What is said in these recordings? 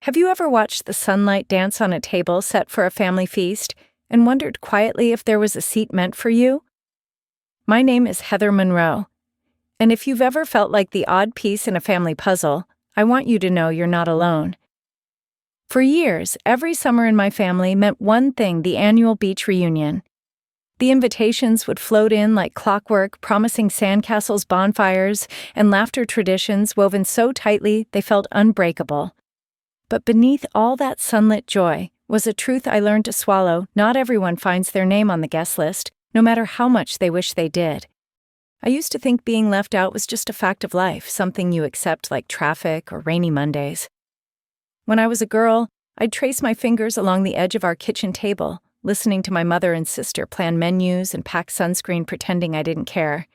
Have you ever watched the sunlight dance on a table set for a family feast and wondered quietly if there was a seat meant for you? My name is Heather Monroe, and if you've ever felt like the odd piece in a family puzzle, I want you to know you're not alone. For years, every summer in my family meant one thing: the annual beach reunion. The invitations would float in like clockwork, promising sandcastles, bonfires, and laughter traditions woven so tightly they felt unbreakable. But beneath all that sunlit joy was a truth I learned to swallow: not everyone finds their name on the guest list, no matter how much they wish they did. I used to think being left out was just a fact of life, something you accept like traffic or rainy Mondays. When I was a girl, I'd trace my fingers along the edge of our kitchen table, listening to my mother and sister plan menus and pack sunscreen, pretending I didn't care.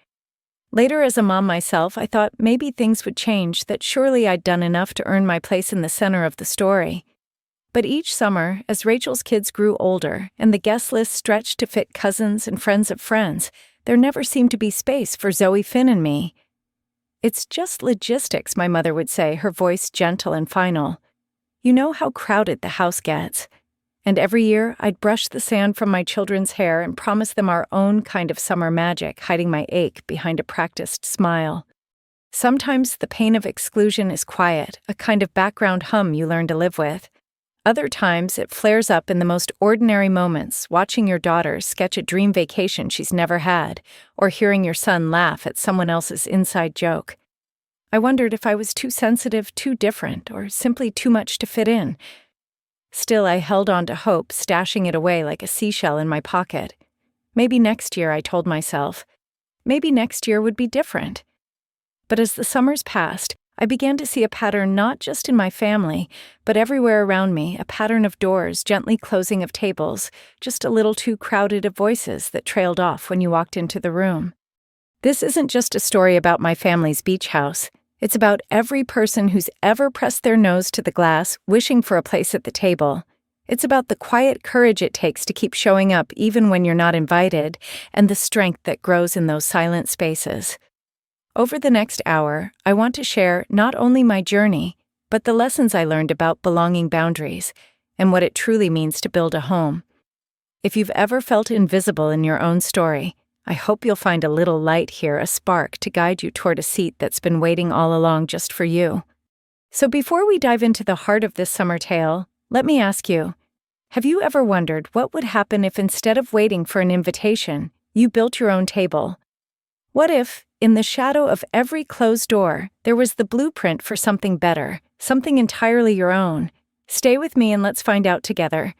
Later, as a mom myself, I thought maybe things would change, that surely I'd done enough to earn my place in the center of the story. But each summer, as Rachel's kids grew older and the guest list stretched to fit cousins and friends of friends, there never seemed to be space for Zoe, Finn, and me. "It's just logistics," my mother would say, her voice gentle and final. "You know how crowded the house gets." And every year, I'd brush the sand from my children's hair and promise them our own kind of summer magic, hiding my ache behind a practiced smile. Sometimes the pain of exclusion is quiet, a kind of background hum you learn to live with. Other times, it flares up in the most ordinary moments, watching your daughter sketch a dream vacation she's never had, or hearing your son laugh at someone else's inside joke. I wondered if I was too sensitive, too different, or simply too much to fit in. Still, I held on to hope, stashing it away like a seashell in my pocket. Maybe next year, I told myself. Maybe next year would be different. But as the summers passed, I began to see a pattern not just in my family, but everywhere around me, a pattern of doors gently closing, of tables, just a little too crowded, of voices that trailed off when you walked into the room. This isn't just a story about my family's beach house. It's about every person who's ever pressed their nose to the glass, wishing for a place at the table. It's about the quiet courage it takes to keep showing up even when you're not invited, and the strength that grows in those silent spaces. Over the next hour, I want to share not only my journey, but the lessons I learned about belonging, boundaries, and what it truly means to build a home. If you've ever felt invisible in your own story, I hope you'll find a little light here, a spark to guide you toward a seat that's been waiting all along just for you. So before we dive into the heart of this summer tale, let me ask you, have you ever wondered what would happen if, instead of waiting for an invitation, you built your own table? What if, in the shadow of every closed door, there was the blueprint for something better, something entirely your own? Stay with me and let's find out together.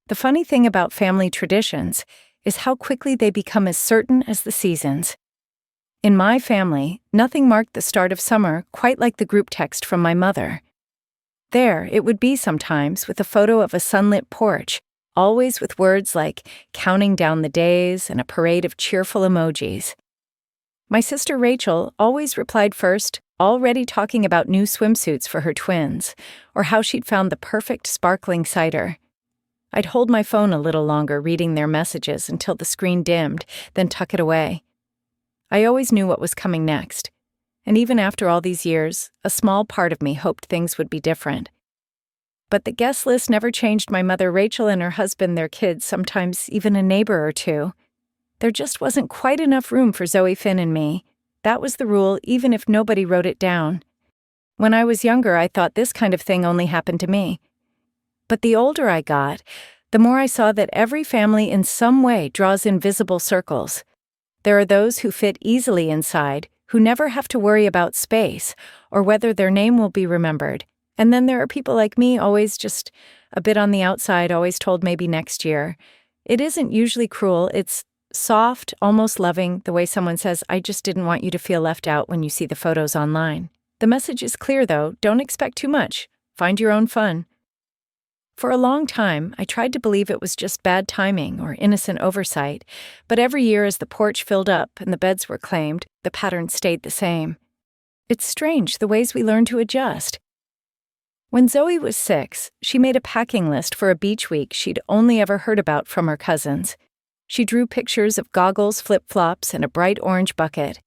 The funny thing about family traditions is how quickly they become as certain as the seasons. In my family, nothing marked the start of summer quite like the group text from my mother. There, it would be sometimes with a photo of a sunlit porch, always with words like "counting down the days" and a parade of cheerful emojis. My sister Rachel always replied first, already talking about new swimsuits for her twins, or how she'd found the perfect sparkling cider. I'd hold my phone a little longer, reading their messages until the screen dimmed, then tuck it away. I always knew what was coming next, and even after all these years, a small part of me hoped things would be different. But the guest list never changed my mother Rachel and her husband, their kids, sometimes even a neighbor or two. There just wasn't quite enough room for Zoe, Finn, and me. That was the rule, even if nobody wrote it down. When I was younger, I thought this kind of thing only happened to me. But the older I got, the more I saw that every family in some way draws invisible circles. There are those who fit easily inside, who never have to worry about space or whether their name will be remembered. And then there are people like me, always just a bit on the outside, always told maybe next year. It isn't usually cruel, it's soft, almost loving, the way someone says, "I just didn't want you to feel left out" when you see the photos online. The message is clear though: don't expect too much. Find your own fun. For a long time, I tried to believe it was just bad timing or innocent oversight, but every year as the porch filled up and the beds were claimed, the pattern stayed the same. It's strange the ways we learn to adjust. When Zoe was 6, she made a packing list for a beach week she'd only ever heard about from her cousins. She drew pictures of goggles, flip-flops, and a bright orange bucket.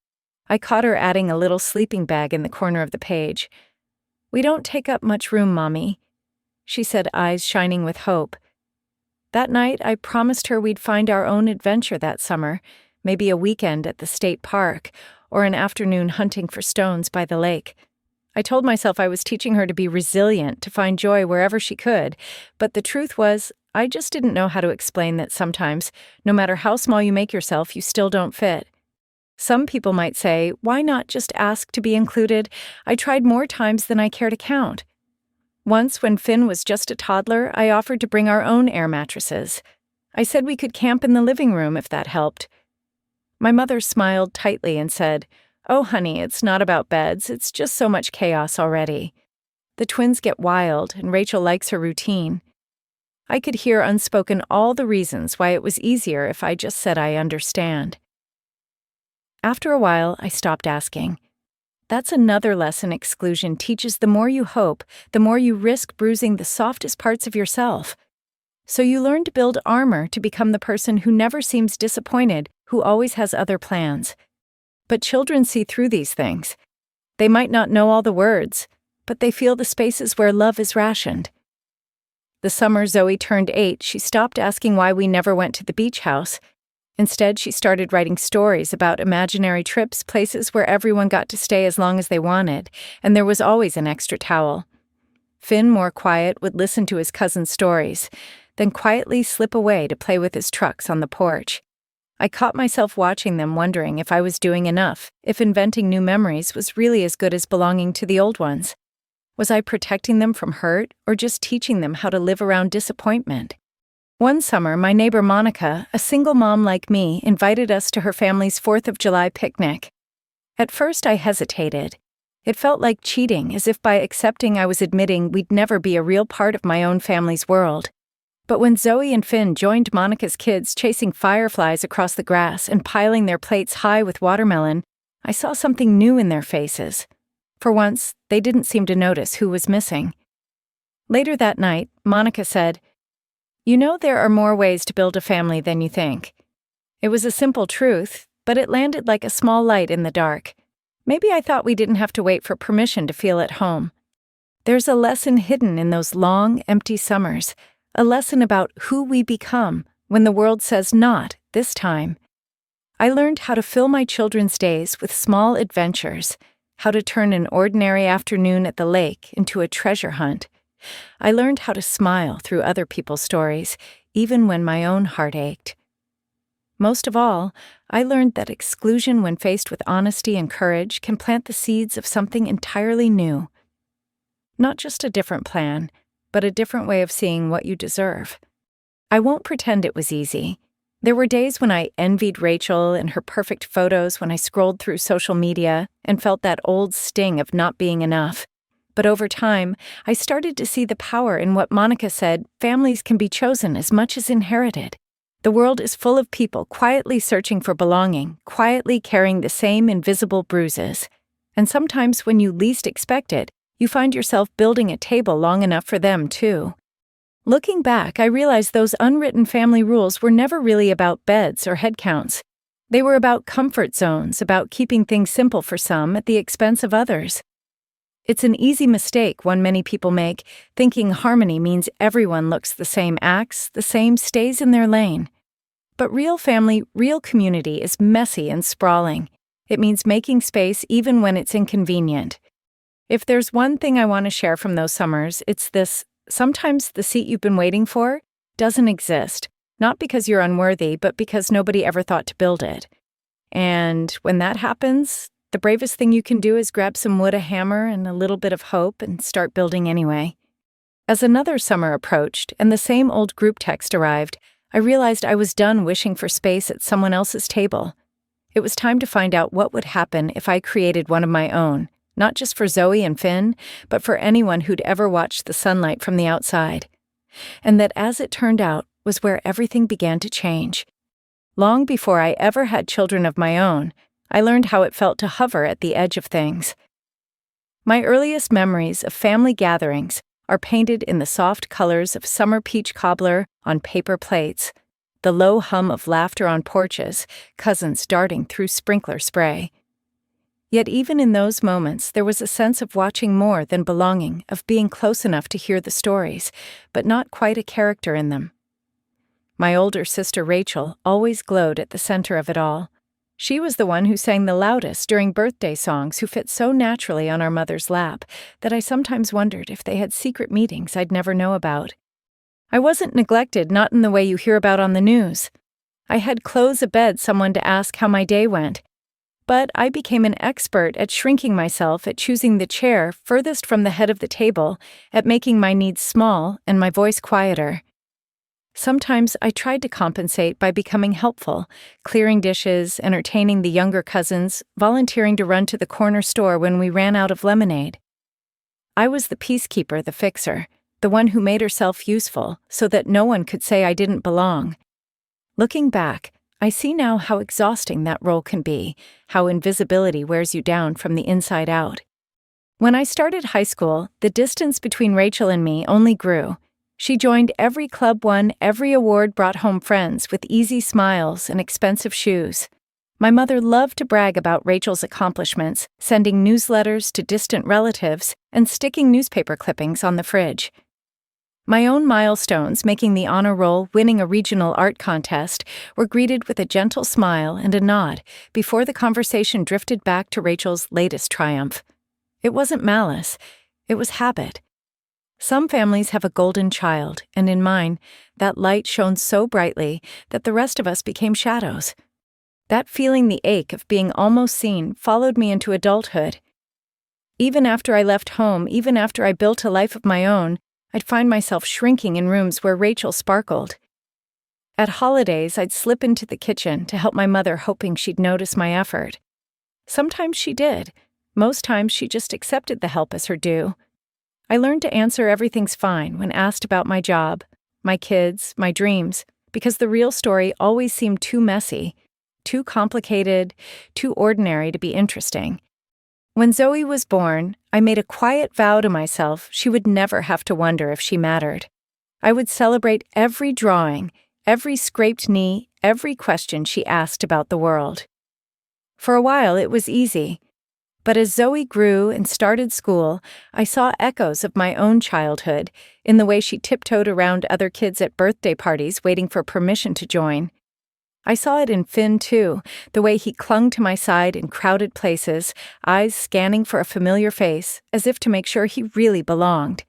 I caught her adding a little sleeping bag in the corner of the page. "We don't take up much room, Mommy. she said, eyes shining with hope. That night, I promised her we'd find our own adventure that summer, maybe a weekend at the state park, or an afternoon hunting for stones by the lake. I told myself I was teaching her to be resilient, to find joy wherever she could, but the truth was, I just didn't know how to explain that sometimes, no matter how small you make yourself, you still don't fit. Some people might say, why not just ask to be included? I tried more times than I care to count. Once, when Finn was just a toddler, I offered to bring our own air mattresses. I said we could camp in the living room if that helped. My mother smiled tightly and said, "Oh, honey, it's not about beds. It's just so much chaos already. The twins get wild, and Rachel likes her routine." I could hear unspoken all the reasons why it was easier if I just said I understand. After a while, I stopped asking. That's another lesson exclusion teaches. The more you hope, the more you risk bruising the softest parts of yourself. So you learn to build armor to become the person who never seems disappointed, who always has other plans. But children see through these things. They might not know all the words, but they feel the spaces where love is rationed. The summer Zoe turned 8, she stopped asking why we never went to the beach house. Instead, she started writing stories about imaginary trips, places where everyone got to stay as long as they wanted, and there was always an extra towel. Finn, more quiet, would listen to his cousin's stories, then quietly slip away to play with his trucks on the porch. I caught myself watching them, wondering if I was doing enough, if inventing new memories was really as good as belonging to the old ones. Was I protecting them from hurt, or just teaching them how to live around disappointment? One summer, my neighbor Monica, a single mom like me, invited us to her family's 4th of July picnic. At first, I hesitated. It felt like cheating, as if by accepting I was admitting we'd never be a real part of my own family's world. But when Zoe and Finn joined Monica's kids chasing fireflies across the grass and piling their plates high with watermelon, I saw something new in their faces. For once, they didn't seem to notice who was missing. Later that night, Monica said, "You know there are more ways to build a family than you think." It was a simple truth, but it landed like a small light in the dark. Maybe I thought we didn't have to wait for permission to feel at home. There's a lesson hidden in those long, empty summers, a lesson about who we become when the world says not this time. I learned how to fill my children's days with small adventures, how to turn an ordinary afternoon at the lake into a treasure hunt. I learned how to smile through other people's stories, even when my own heart ached. Most of all, I learned that exclusion, when faced with honesty and courage, can plant the seeds of something entirely new. Not just a different plan, but a different way of seeing what you deserve. I won't pretend it was easy. There were days when I envied Rachel and her perfect photos, when I scrolled through social media and felt that old sting of not being enough. But over time, I started to see the power in what Monica said: families can be chosen as much as inherited. The world is full of people quietly searching for belonging, quietly carrying the same invisible bruises. And sometimes when you least expect it, you find yourself building a table long enough for them too. Looking back, I realized those unwritten family rules were never really about beds or head counts. They were about comfort zones, about keeping things simple for some at the expense of others. It's an easy mistake one many people make, thinking harmony means everyone looks the same, acts the same, stays in their lane. But real family, real community is messy and sprawling. It means making space even when it's inconvenient. If there's one thing I want to share from those summers, it's this: sometimes the seat you've been waiting for doesn't exist, not because you're unworthy, but because nobody ever thought to build it. And when that happens, the bravest thing you can do is grab some wood, a hammer, and a little bit of hope and start building anyway. As another summer approached and the same old group text arrived, I realized I was done wishing for space at someone else's table. It was time to find out what would happen if I created one of my own, not just for Zoe and Finn, but for anyone who'd ever watched the sunlight from the outside. And that, as it turned out, was where everything began to change. Long before I ever had children of my own, I learned how it felt to hover at the edge of things. My earliest memories of family gatherings are painted in the soft colors of summer peach cobbler on paper plates, the low hum of laughter on porches, cousins darting through sprinkler spray. Yet even in those moments, there was a sense of watching more than belonging, of being close enough to hear the stories, but not quite a character in them. My older sister Rachel always glowed at the center of it all. She was the one who sang the loudest during birthday songs, who fit so naturally on our mother's lap that I sometimes wondered if they had secret meetings I'd never know about. I wasn't neglected, not in the way you hear about on the news. I had close abed someone to ask how my day went. But I became an expert at shrinking myself, at choosing the chair furthest from the head of the table, at making my needs small and my voice quieter. Sometimes I tried to compensate by becoming helpful, clearing dishes, entertaining the younger cousins, volunteering to run to the corner store when we ran out of lemonade. I was the peacekeeper, the fixer, the one who made herself useful so that no one could say I didn't belong. Looking back, I see now how exhausting that role can be, how invisibility wears you down from the inside out. When I started high school, the distance between Rachel and me only grew. She joined every club, won every award, brought home friends with easy smiles and expensive shoes. My mother loved to brag about Rachel's accomplishments, sending newsletters to distant relatives and sticking newspaper clippings on the fridge. My own milestones, making the honor roll, winning a regional art contest, were greeted with a gentle smile and a nod before the conversation drifted back to Rachel's latest triumph. It wasn't malice, it was habit. Some families have a golden child, and in mine, that light shone so brightly that the rest of us became shadows. That feeling, the ache of being almost seen, followed me into adulthood. Even after I left home, even after I built a life of my own, I'd find myself shrinking in rooms where Rachel sparkled. At holidays, I'd slip into the kitchen to help my mother, hoping she'd notice my effort. Sometimes she did. Most times she just accepted the help as her due. I learned to answer everything's fine when asked about my job, my kids, my dreams, because the real story always seemed too messy, too complicated, too ordinary to be interesting. When Zoe was born, I made a quiet vow to myself she would never have to wonder if she mattered. I would celebrate every drawing, every scraped knee, every question she asked about the world. For a while, it was easy. But as Zoe grew and started school, I saw echoes of my own childhood in the way she tiptoed around other kids at birthday parties waiting for permission to join. I saw it in Finn, too, the way he clung to my side in crowded places, eyes scanning for a familiar face, as if to make sure he really belonged.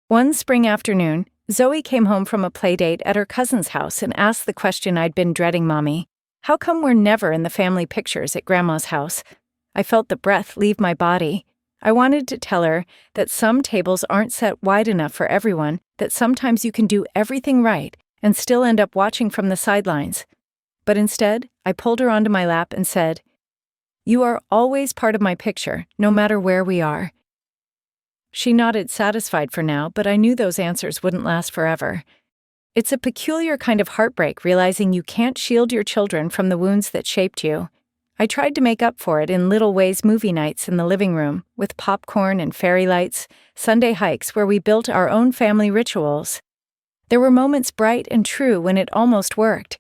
One spring afternoon, Zoe came home from a playdate at her cousin's house and asked the question I'd been dreading, Mommy, how come we're never in the family pictures at Grandma's house? I felt the breath leave my body. I wanted to tell her that some tables aren't set wide enough for everyone, that sometimes you can do everything right and still end up watching from the sidelines. But instead, I pulled her onto my lap and said, "You are always part of my picture, no matter where we are." She nodded, satisfied for now, but I knew those answers wouldn't last forever. It's a peculiar kind of heartbreak, realizing you can't shield your children from the wounds that shaped you. I tried to make up for it in little ways: movie nights in the living room, with popcorn and fairy lights, Sunday hikes where we built our own family rituals. There were moments bright and true when it almost worked.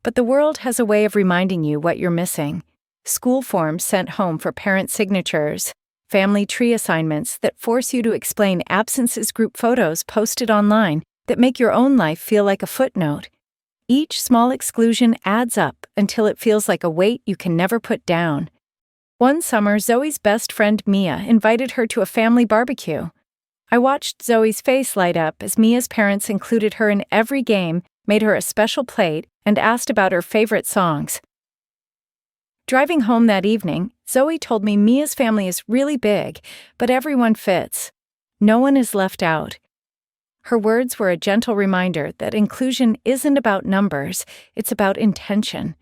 But the world has a way of reminding you what you're missing. School forms sent home for parent signatures, family tree assignments that force you to explain absences, group photos posted online that make your own life feel like a footnote. Each small exclusion adds up until it feels like a weight you can never put down. One summer, Zoe's best friend Mia invited her to a family barbecue. I watched Zoe's face light up as Mia's parents included her in every game, made her a special plate, and asked about her favorite songs. Driving home that evening, Zoe told me Mia's family is really big, but everyone fits. No one is left out. Her words were a gentle reminder that inclusion isn't about numbers, it's about intention.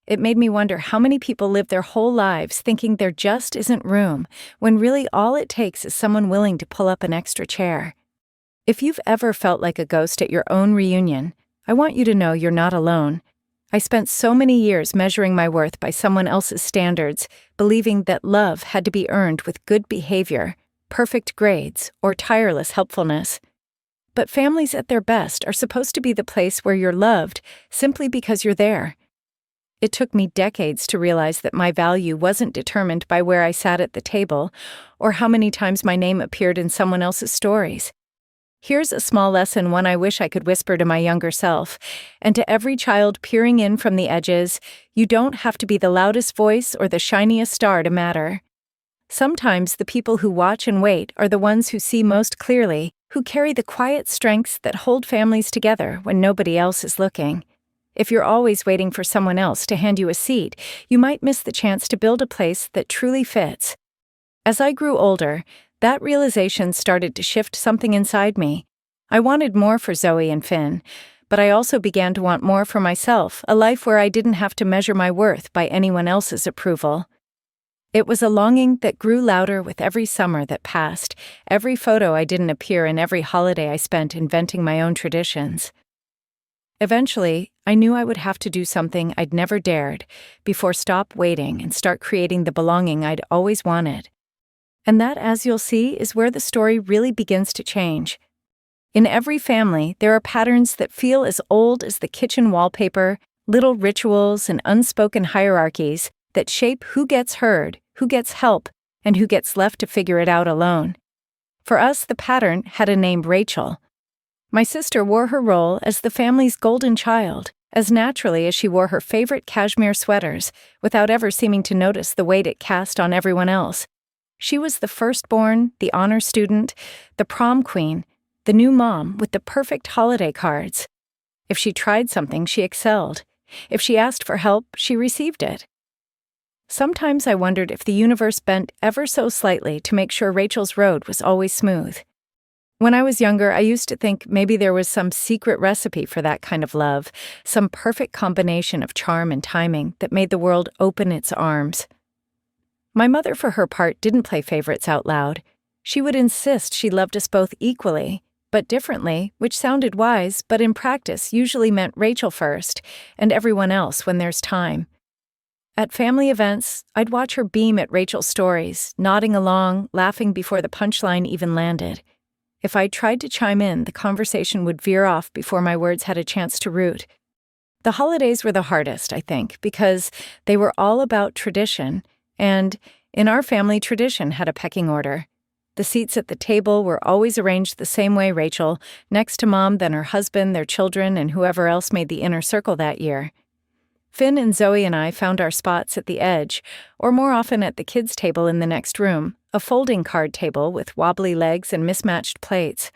It made me wonder how many people live their whole lives thinking there just isn't room, when really all it takes is someone willing to pull up an extra chair. If you've ever felt like a ghost at your own reunion, I want you to know you're not alone. I spent so many years measuring my worth by someone else's standards, believing that love had to be earned with good behavior, perfect grades, or tireless helpfulness. But families at their best are supposed to be the place where you're loved simply because you're there. It took me decades to realize that my value wasn't determined by where I sat at the table or how many times my name appeared in someone else's stories. Here's a small lesson, one I wish I could whisper to my younger self, and to every child peering in from the edges: you don't have to be the loudest voice or the shiniest star to matter. Sometimes the people who watch and wait are the ones who see most clearly, who carry the quiet strengths that hold families together when nobody else is looking. If you're always waiting for someone else to hand you a seat, you might miss the chance to build a place that truly fits. As I grew older, that realization started to shift something inside me. I wanted more for Zoe and Finn, but I also began to want more for myself, a life where I didn't have to measure my worth by anyone else's approval. It was a longing that grew louder with every summer that passed, every photo I didn't appear in, every holiday I spent inventing my own traditions. Eventually, I knew I would have to do something I'd never dared before stop waiting and start creating the belonging I'd always wanted. And that, as you'll see, is where the story really begins to change. In every family, there are patterns that feel as old as the kitchen wallpaper, little rituals and unspoken hierarchies that shape who gets heard, who gets help, and who gets left to figure it out alone. For us, the pattern had a name: Rachel. My sister wore her role as the family's golden child, as naturally as she wore her favorite cashmere sweaters, without ever seeming to notice the weight it cast on everyone else. She was the firstborn, the honor student, the prom queen, the new mom with the perfect holiday cards. If she tried something, she excelled. If she asked for help, she received it. Sometimes I wondered if the universe bent ever so slightly to make sure Rachel's road was always smooth. When I was younger, I used to think maybe there was some secret recipe for that kind of love, some perfect combination of charm and timing that made the world open its arms. My mother, for her part, didn't play favorites out loud. She would insist she loved us both equally, but differently, which sounded wise, but in practice usually meant Rachel first, and everyone else when there's time. At family events, I'd watch her beam at Rachel's stories, nodding along, laughing before the punchline even landed. If I tried to chime in, the conversation would veer off before my words had a chance to root. The holidays were the hardest, I think, because they were all about tradition, and in our family, tradition had a pecking order. The seats at the table were always arranged the same way: Rachel, next to Mom, then her husband, their children, and whoever else made the inner circle that year. Finn and Zoe and I found our spots at the edge, or more often at the kids' table in the next room, a folding card table with wobbly legs and mismatched plates.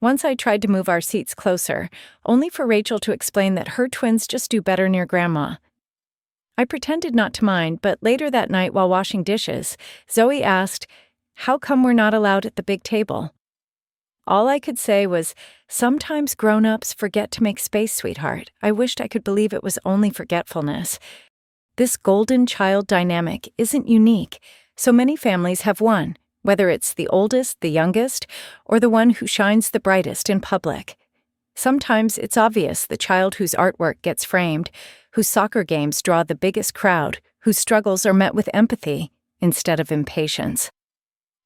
Once I tried to move our seats closer, only for Rachel to explain that her twins just do better near Grandma. I pretended not to mind, but later that night while washing dishes, Zoe asked, "How come we're not allowed at the big table?" All I could say was, "Sometimes grown-ups forget to make space, sweetheart." I wished I could believe it was only forgetfulness. This golden child dynamic isn't unique. So many families have one, whether it's the oldest, the youngest, or the one who shines the brightest in public. Sometimes it's obvious: the child whose artwork gets framed, whose soccer games draw the biggest crowd, whose struggles are met with empathy instead of impatience.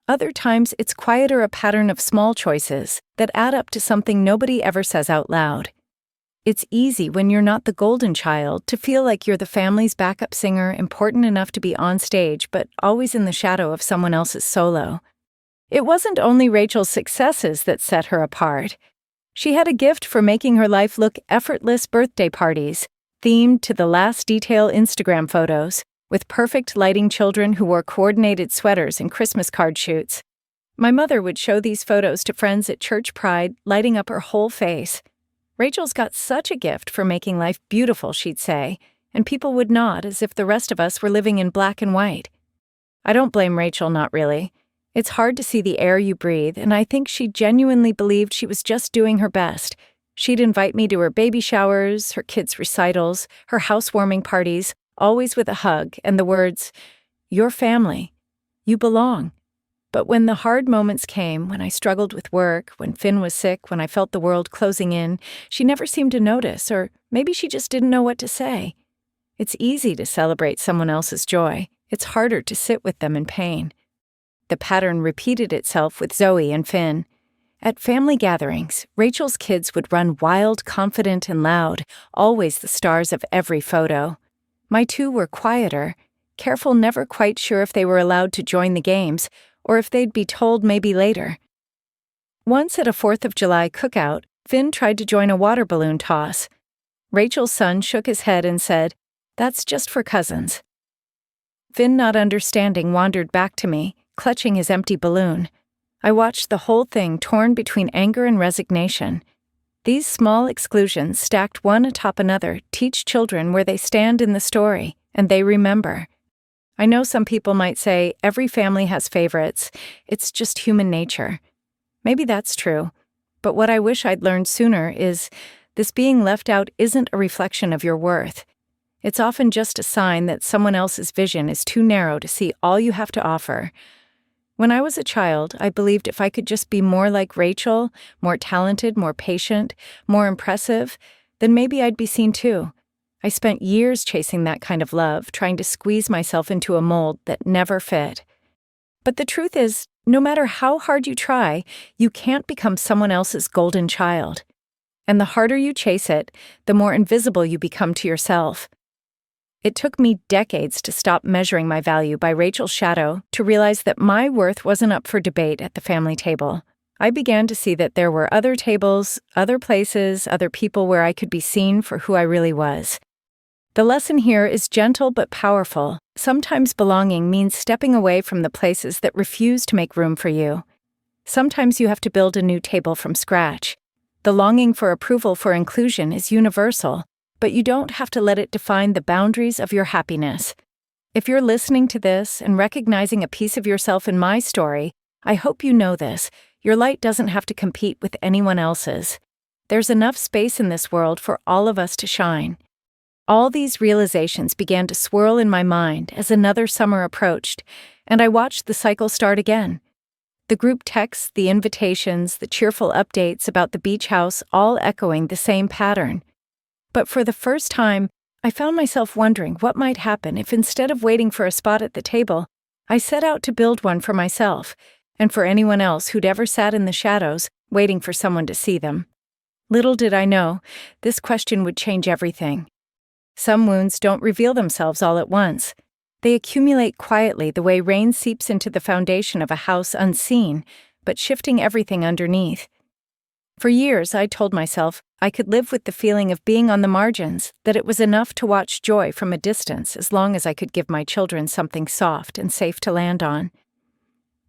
Other times it's quieter, a pattern of small choices that add up to something nobody ever says out loud. It's easy when you're not the golden child to feel like you're the family's backup singer, important enough to be on stage but always in the shadow of someone else's solo. It wasn't only Rachel's successes that set her apart. She had a gift for making her life look effortless: birthday parties, themed to the last detail Instagram photos, with perfect lighting, children who wore coordinated sweaters and Christmas card shoots. My mother would show these photos to friends at church pride, lighting up her whole face. "Rachel's got such a gift for making life beautiful," she'd say, and people would nod as if the rest of us were living in black and white. I don't blame Rachel, not really. It's hard to see the air you breathe, and I think she genuinely believed she was just doing her best. She'd invite me to her baby showers, her kids' recitals, her housewarming parties, always with a hug and the words, "Your family. You belong." But when the hard moments came, when I struggled with work, when Finn was sick, when I felt the world closing in, she never seemed to notice, or maybe she just didn't know what to say. It's easy to celebrate someone else's joy. It's harder to sit with them in pain. The pattern repeated itself with Zoe and Finn. At family gatherings, Rachel's kids would run wild, confident, and loud, always the stars of every photo. My two were quieter, careful, never quite sure if they were allowed to join the games or if they'd be told maybe later. Once at a 4th of July cookout, Finn tried to join a water balloon toss. Rachel's son shook his head and said, "That's just for cousins." Finn, not understanding, wandered back to me, clutching his empty balloon. I watched the whole thing, torn between anger and resignation. These small exclusions, stacked one atop another, teach children where they stand in the story, and they remember. I know some people might say every family has favorites, it's just human nature. Maybe that's true, but what I wish I'd learned sooner is this being left out isn't a reflection of your worth. It's often just a sign that someone else's vision is too narrow to see all you have to offer. When I was a child, I believed if I could just be more like Rachel, more talented, more patient, more impressive, then maybe I'd be seen too. I spent years chasing that kind of love, trying to squeeze myself into a mold that never fit. But the truth is, no matter how hard you try, you can't become someone else's golden child. And the harder you chase it, the more invisible you become to yourself. It took me decades to stop measuring my value by Rachel's shadow to realize that my worth wasn't up for debate at the family table. I began to see that there were other tables, other places, other people where I could be seen for who I really was. The lesson here is gentle but powerful. Sometimes belonging means stepping away from the places that refuse to make room for you. Sometimes you have to build a new table from scratch. The longing for approval for inclusion is universal, but you don't have to let it define the boundaries of your happiness. If you're listening to this and recognizing a piece of yourself in my story, I hope you know this. Your light doesn't have to compete with anyone else's. There's enough space in this world for all of us to shine. All these realizations began to swirl in my mind as another summer approached, and I watched the cycle start again. The group texts, the invitations, the cheerful updates about the beach house, all echoing the same pattern. But for the first time, I found myself wondering what might happen if instead of waiting for a spot at the table, I set out to build one for myself, and for anyone else who'd ever sat in the shadows, waiting for someone to see them. Little did I know, this question would change everything. Some wounds don't reveal themselves all at once. They accumulate quietly the way rain seeps into the foundation of a house unseen, but shifting everything underneath. For years, I told myself I could live with the feeling of being on the margins, that it was enough to watch joy from a distance as long as I could give my children something soft and safe to land on.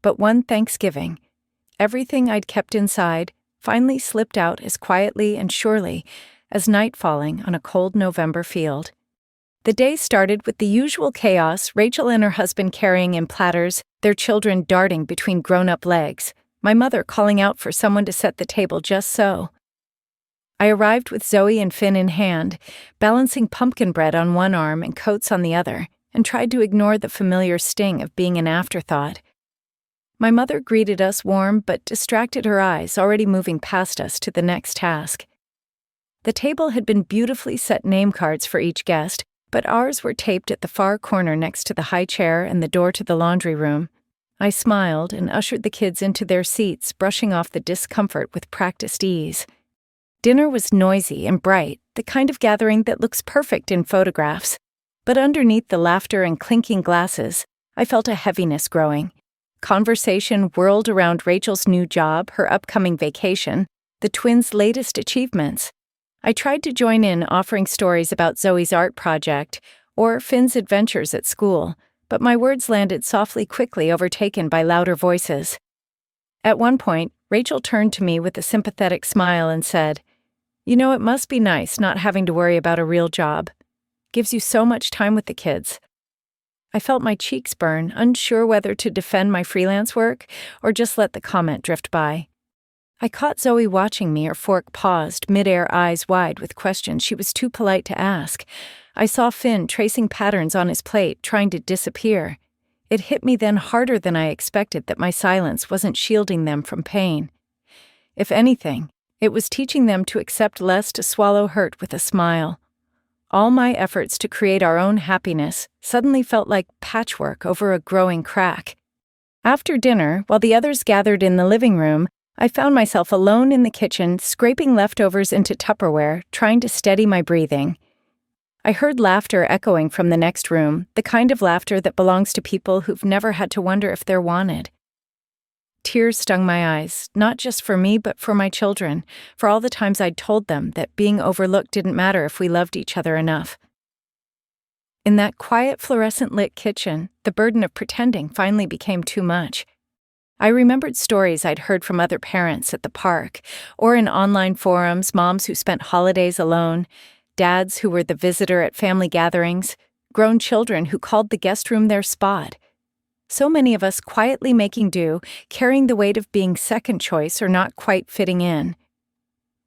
But one Thanksgiving, everything I'd kept inside finally slipped out as quietly and surely as night falling on a cold November field. The day started with the usual chaos, Rachel and her husband carrying in platters, their children darting between grown-up legs, my mother calling out for someone to set the table just so. I arrived with Zoe and Finn in hand, balancing pumpkin bread on one arm and coats on the other, and tried to ignore the familiar sting of being an afterthought. My mother greeted us warm but distracted, her eyes already moving past us to the next task. The table had been beautifully set name cards for each guest, but ours were taped at the far corner next to the high chair and the door to the laundry room. I smiled and ushered the kids into their seats, brushing off the discomfort with practiced ease. Dinner was noisy and bright, the kind of gathering that looks perfect in photographs. But underneath the laughter and clinking glasses, I felt a heaviness growing. Conversation whirled around Rachel's new job, her upcoming vacation, the twins' latest achievements. I tried to join in, offering stories about Zoe's art project or Finn's adventures at school, but my words landed softly, quickly overtaken by louder voices. At one point, Rachel turned to me with a sympathetic smile and said, "You know, it must be nice not having to worry about a real job. Gives you so much time with the kids." I felt my cheeks burn, unsure whether to defend my freelance work or just let the comment drift by. I caught Zoe watching me, her fork paused, midair, eyes wide with questions she was too polite to ask. I saw Finn tracing patterns on his plate, trying to disappear. It hit me then harder than I expected that my silence wasn't shielding them from pain. If anything, it was teaching them to accept less, to swallow hurt with a smile. All my efforts to create our own happiness suddenly felt like patchwork over a growing crack. After dinner, while the others gathered in the living room, I found myself alone in the kitchen, scraping leftovers into Tupperware, trying to steady my breathing. I heard laughter echoing from the next room, the kind of laughter that belongs to people who've never had to wonder if they're wanted. Tears stung my eyes, not just for me but for my children, for all the times I'd told them that being overlooked didn't matter if we loved each other enough. In that quiet fluorescent-lit kitchen, the burden of pretending finally became too much. I remembered stories I'd heard from other parents at the park, or in online forums, moms who spent holidays alone, dads who were the visitor at family gatherings, grown children who called the guest room their spot. So many of us quietly making do, carrying the weight of being second choice or not quite fitting in.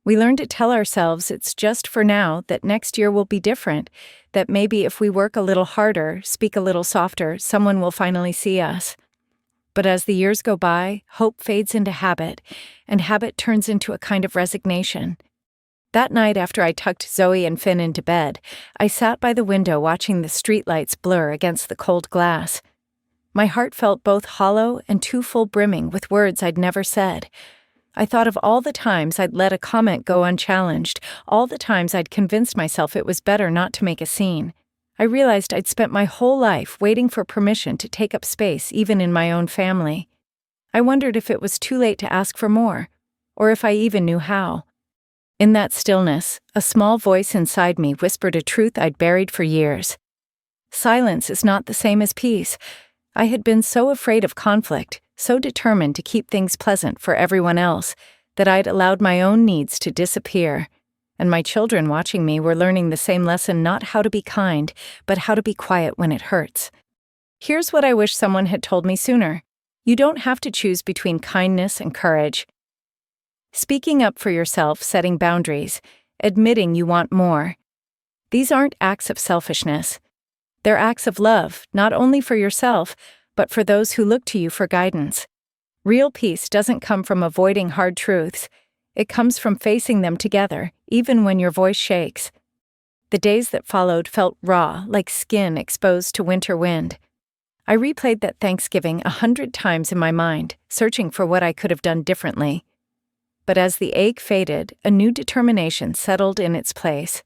We learn to tell ourselves it's just for now, that next year will be different, that maybe if we work a little harder, speak a little softer, someone will finally see us. But as the years go by, hope fades into habit, and habit turns into a kind of resignation. That night after I tucked Zoe and Finn into bed, I sat by the window watching the streetlights blur against the cold glass. My heart felt both hollow and too full brimming with words I'd never said. I thought of all the times I'd let a comment go unchallenged, all the times I'd convinced myself it was better not to make a scene. I realized I'd spent my whole life waiting for permission to take up space even in my own family. I wondered if it was too late to ask for more, or if I even knew how. In that stillness, a small voice inside me whispered a truth I'd buried for years. Silence is not the same as peace. I had been so afraid of conflict, so determined to keep things pleasant for everyone else, that I'd allowed my own needs to disappear. And my children watching me were learning the same lesson, not how to be kind, but how to be quiet when it hurts. Here's what I wish someone had told me sooner. You don't have to choose between kindness and courage. Speaking up for yourself, setting boundaries, admitting you want more. These aren't acts of selfishness. They're acts of love, not only for yourself, but for those who look to you for guidance. Real peace doesn't come from avoiding hard truths. It comes from facing them together, even when your voice shakes. The days that followed felt raw, like skin exposed to winter wind. I replayed that Thanksgiving 100 times in my mind, searching for what I could have done differently. But as the ache faded, a new determination settled in its place.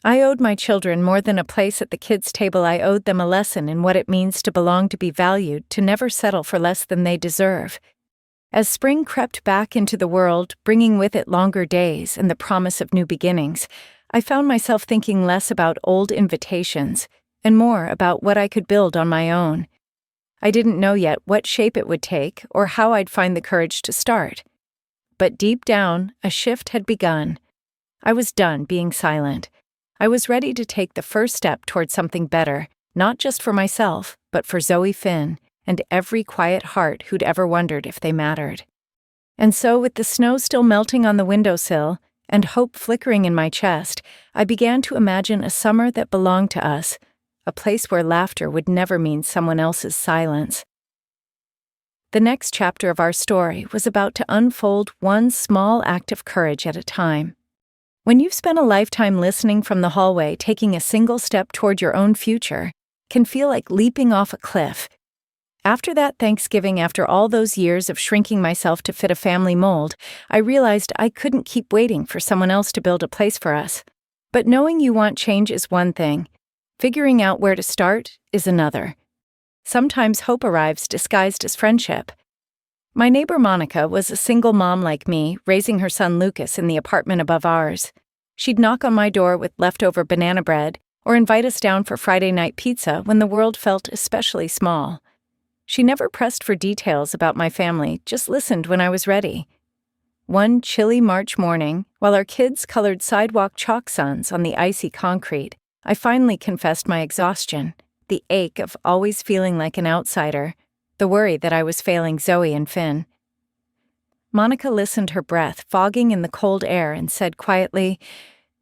I owed my children more than a place at the kids' table. I owed them a lesson in what it means to belong, to be valued, to never settle for less than they deserve. As spring crept back into the world, bringing with it longer days and the promise of new beginnings, I found myself thinking less about old invitations and more about what I could build on my own. I didn't know yet what shape it would take or how I'd find the courage to start. But deep down, a shift had begun. I was done being silent. I was ready to take the first step toward something better, not just for myself, but for Zoe, Finn, and every quiet heart who'd ever wondered if they mattered. And so, with the snow still melting on the windowsill and hope flickering in my chest, I began to imagine a summer that belonged to us, a place where laughter would never mean someone else's silence. The next chapter of our story was about to unfold one small act of courage at a time. When you've spent a lifetime listening from the hallway, taking a single step toward your own future can feel like leaping off a cliff. After that Thanksgiving, after all those years of shrinking myself to fit a family mold, I realized I couldn't keep waiting for someone else to build a place for us. But knowing you want change is one thing. Figuring out where to start is another. Sometimes hope arrives disguised as friendship. My neighbor Monica was a single mom like me, raising her son Lucas in the apartment above ours. She'd knock on my door with leftover banana bread or invite us down for Friday night pizza when the world felt especially small. She never pressed for details about my family, just listened when I was ready. One chilly March morning, while our kids colored sidewalk chalk suns on the icy concrete, I finally confessed my exhaustion, the ache of always feeling like an outsider, the worry that I was failing Zoe and Finn. Monica listened, her breath fogging in the cold air, and said quietly,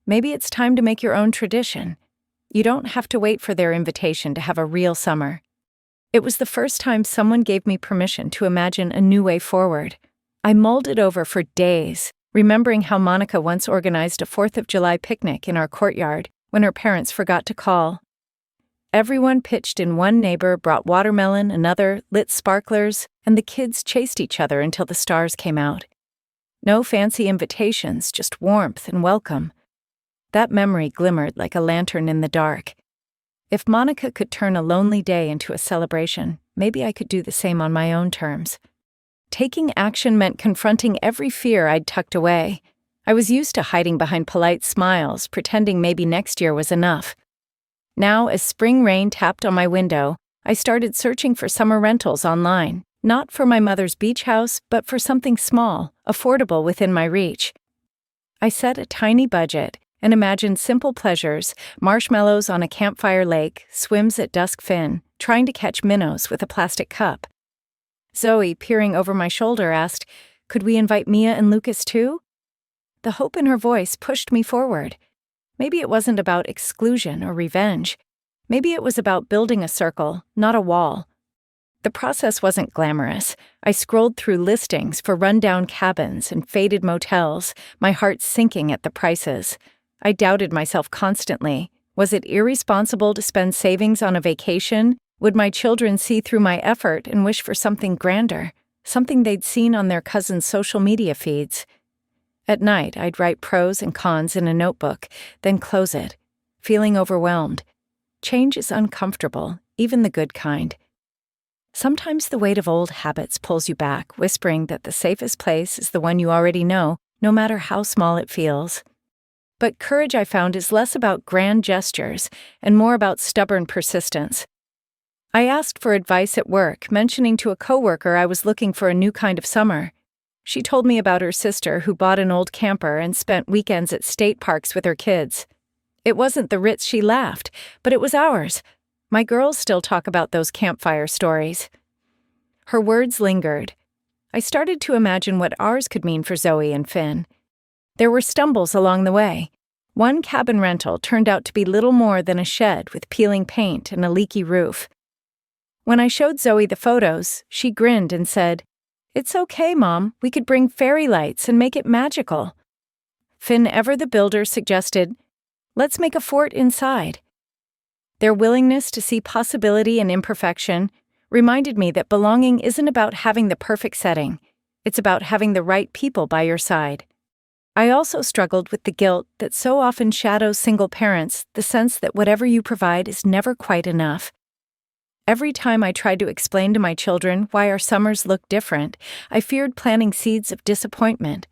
"Maybe it's time to make your own tradition. You don't have to wait for their invitation to have a real summer." It was the first time someone gave me permission to imagine a new way forward. I mulled it over for days, remembering how Monica once organized a 4th of July picnic in our courtyard when her parents forgot to call. Everyone pitched in. One neighbor brought watermelon, another lit sparklers, and the kids chased each other until the stars came out. No fancy invitations, just warmth and welcome. That memory glimmered like a lantern in the dark. If Monica could turn a lonely day into a celebration, maybe I could do the same on my own terms. Taking action meant confronting every fear I'd tucked away. I was used to hiding behind polite smiles, pretending maybe next year was enough. Now, as spring rain tapped on my window, I started searching for summer rentals online, not for my mother's beach house, but for something small, affordable within my reach. I set a tiny budget and imagined simple pleasures: marshmallows on a campfire lake, swims at dusk fin, trying to catch minnows with a plastic cup. Zoe, peering over my shoulder, asked, "Could we invite Mia and Lucas too?" The hope in her voice pushed me forward. Maybe it wasn't about exclusion or revenge. Maybe it was about building a circle, not a wall. The process wasn't glamorous. I scrolled through listings for rundown cabins and faded motels, my heart sinking at the prices. I doubted myself constantly. Was it irresponsible to spend savings on a vacation? Would my children see through my effort and wish for something grander, something they'd seen on their cousins' social media feeds? At night, I'd write pros and cons in a notebook, then close it, feeling overwhelmed. Change is uncomfortable, even the good kind. Sometimes the weight of old habits pulls you back, whispering that the safest place is the one you already know, no matter how small it feels. But courage, I found, is less about grand gestures and more about stubborn persistence. I asked for advice at work, mentioning to a coworker I was looking for a new kind of summer. She told me about her sister who bought an old camper and spent weekends at state parks with her kids. It wasn't the Ritz, she laughed, but it was ours. My girls still talk about those campfire stories. Her words lingered. I started to imagine what ours could mean for Zoe and Finn. There were stumbles along the way. One cabin rental turned out to be little more than a shed with peeling paint and a leaky roof. When I showed Zoe the photos, she grinned and said, "It's okay, Mom, we could bring fairy lights and make it magical." Finn Ever the builder suggested, "Let's make a fort inside." Their willingness to see possibility and imperfection reminded me that belonging isn't about having the perfect setting. It's about having the right people by your side. I also struggled with the guilt that so often shadows single parents, the sense that whatever you provide is never quite enough. Every time I tried to explain to my children why our summers looked different, I feared planting seeds of disappointment.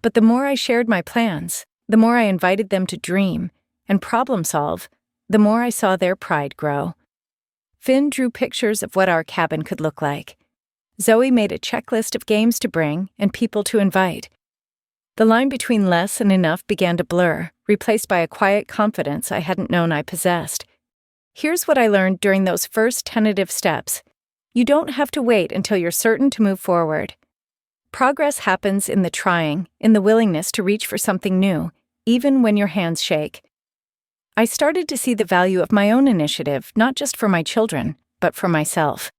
But the more I shared my plans, the more I invited them to dream and problem solve, the more I saw their pride grow. Finn drew pictures of what our cabin could look like. Zoe made a checklist of games to bring and people to invite. The line between less and enough began to blur, replaced by a quiet confidence I hadn't known I possessed. Here's what I learned during those first tentative steps. You don't have to wait until you're certain to move forward. Progress happens in the trying, in the willingness to reach for something new, even when your hands shake. I started to see the value of my own initiative, not just for my children, but for myself.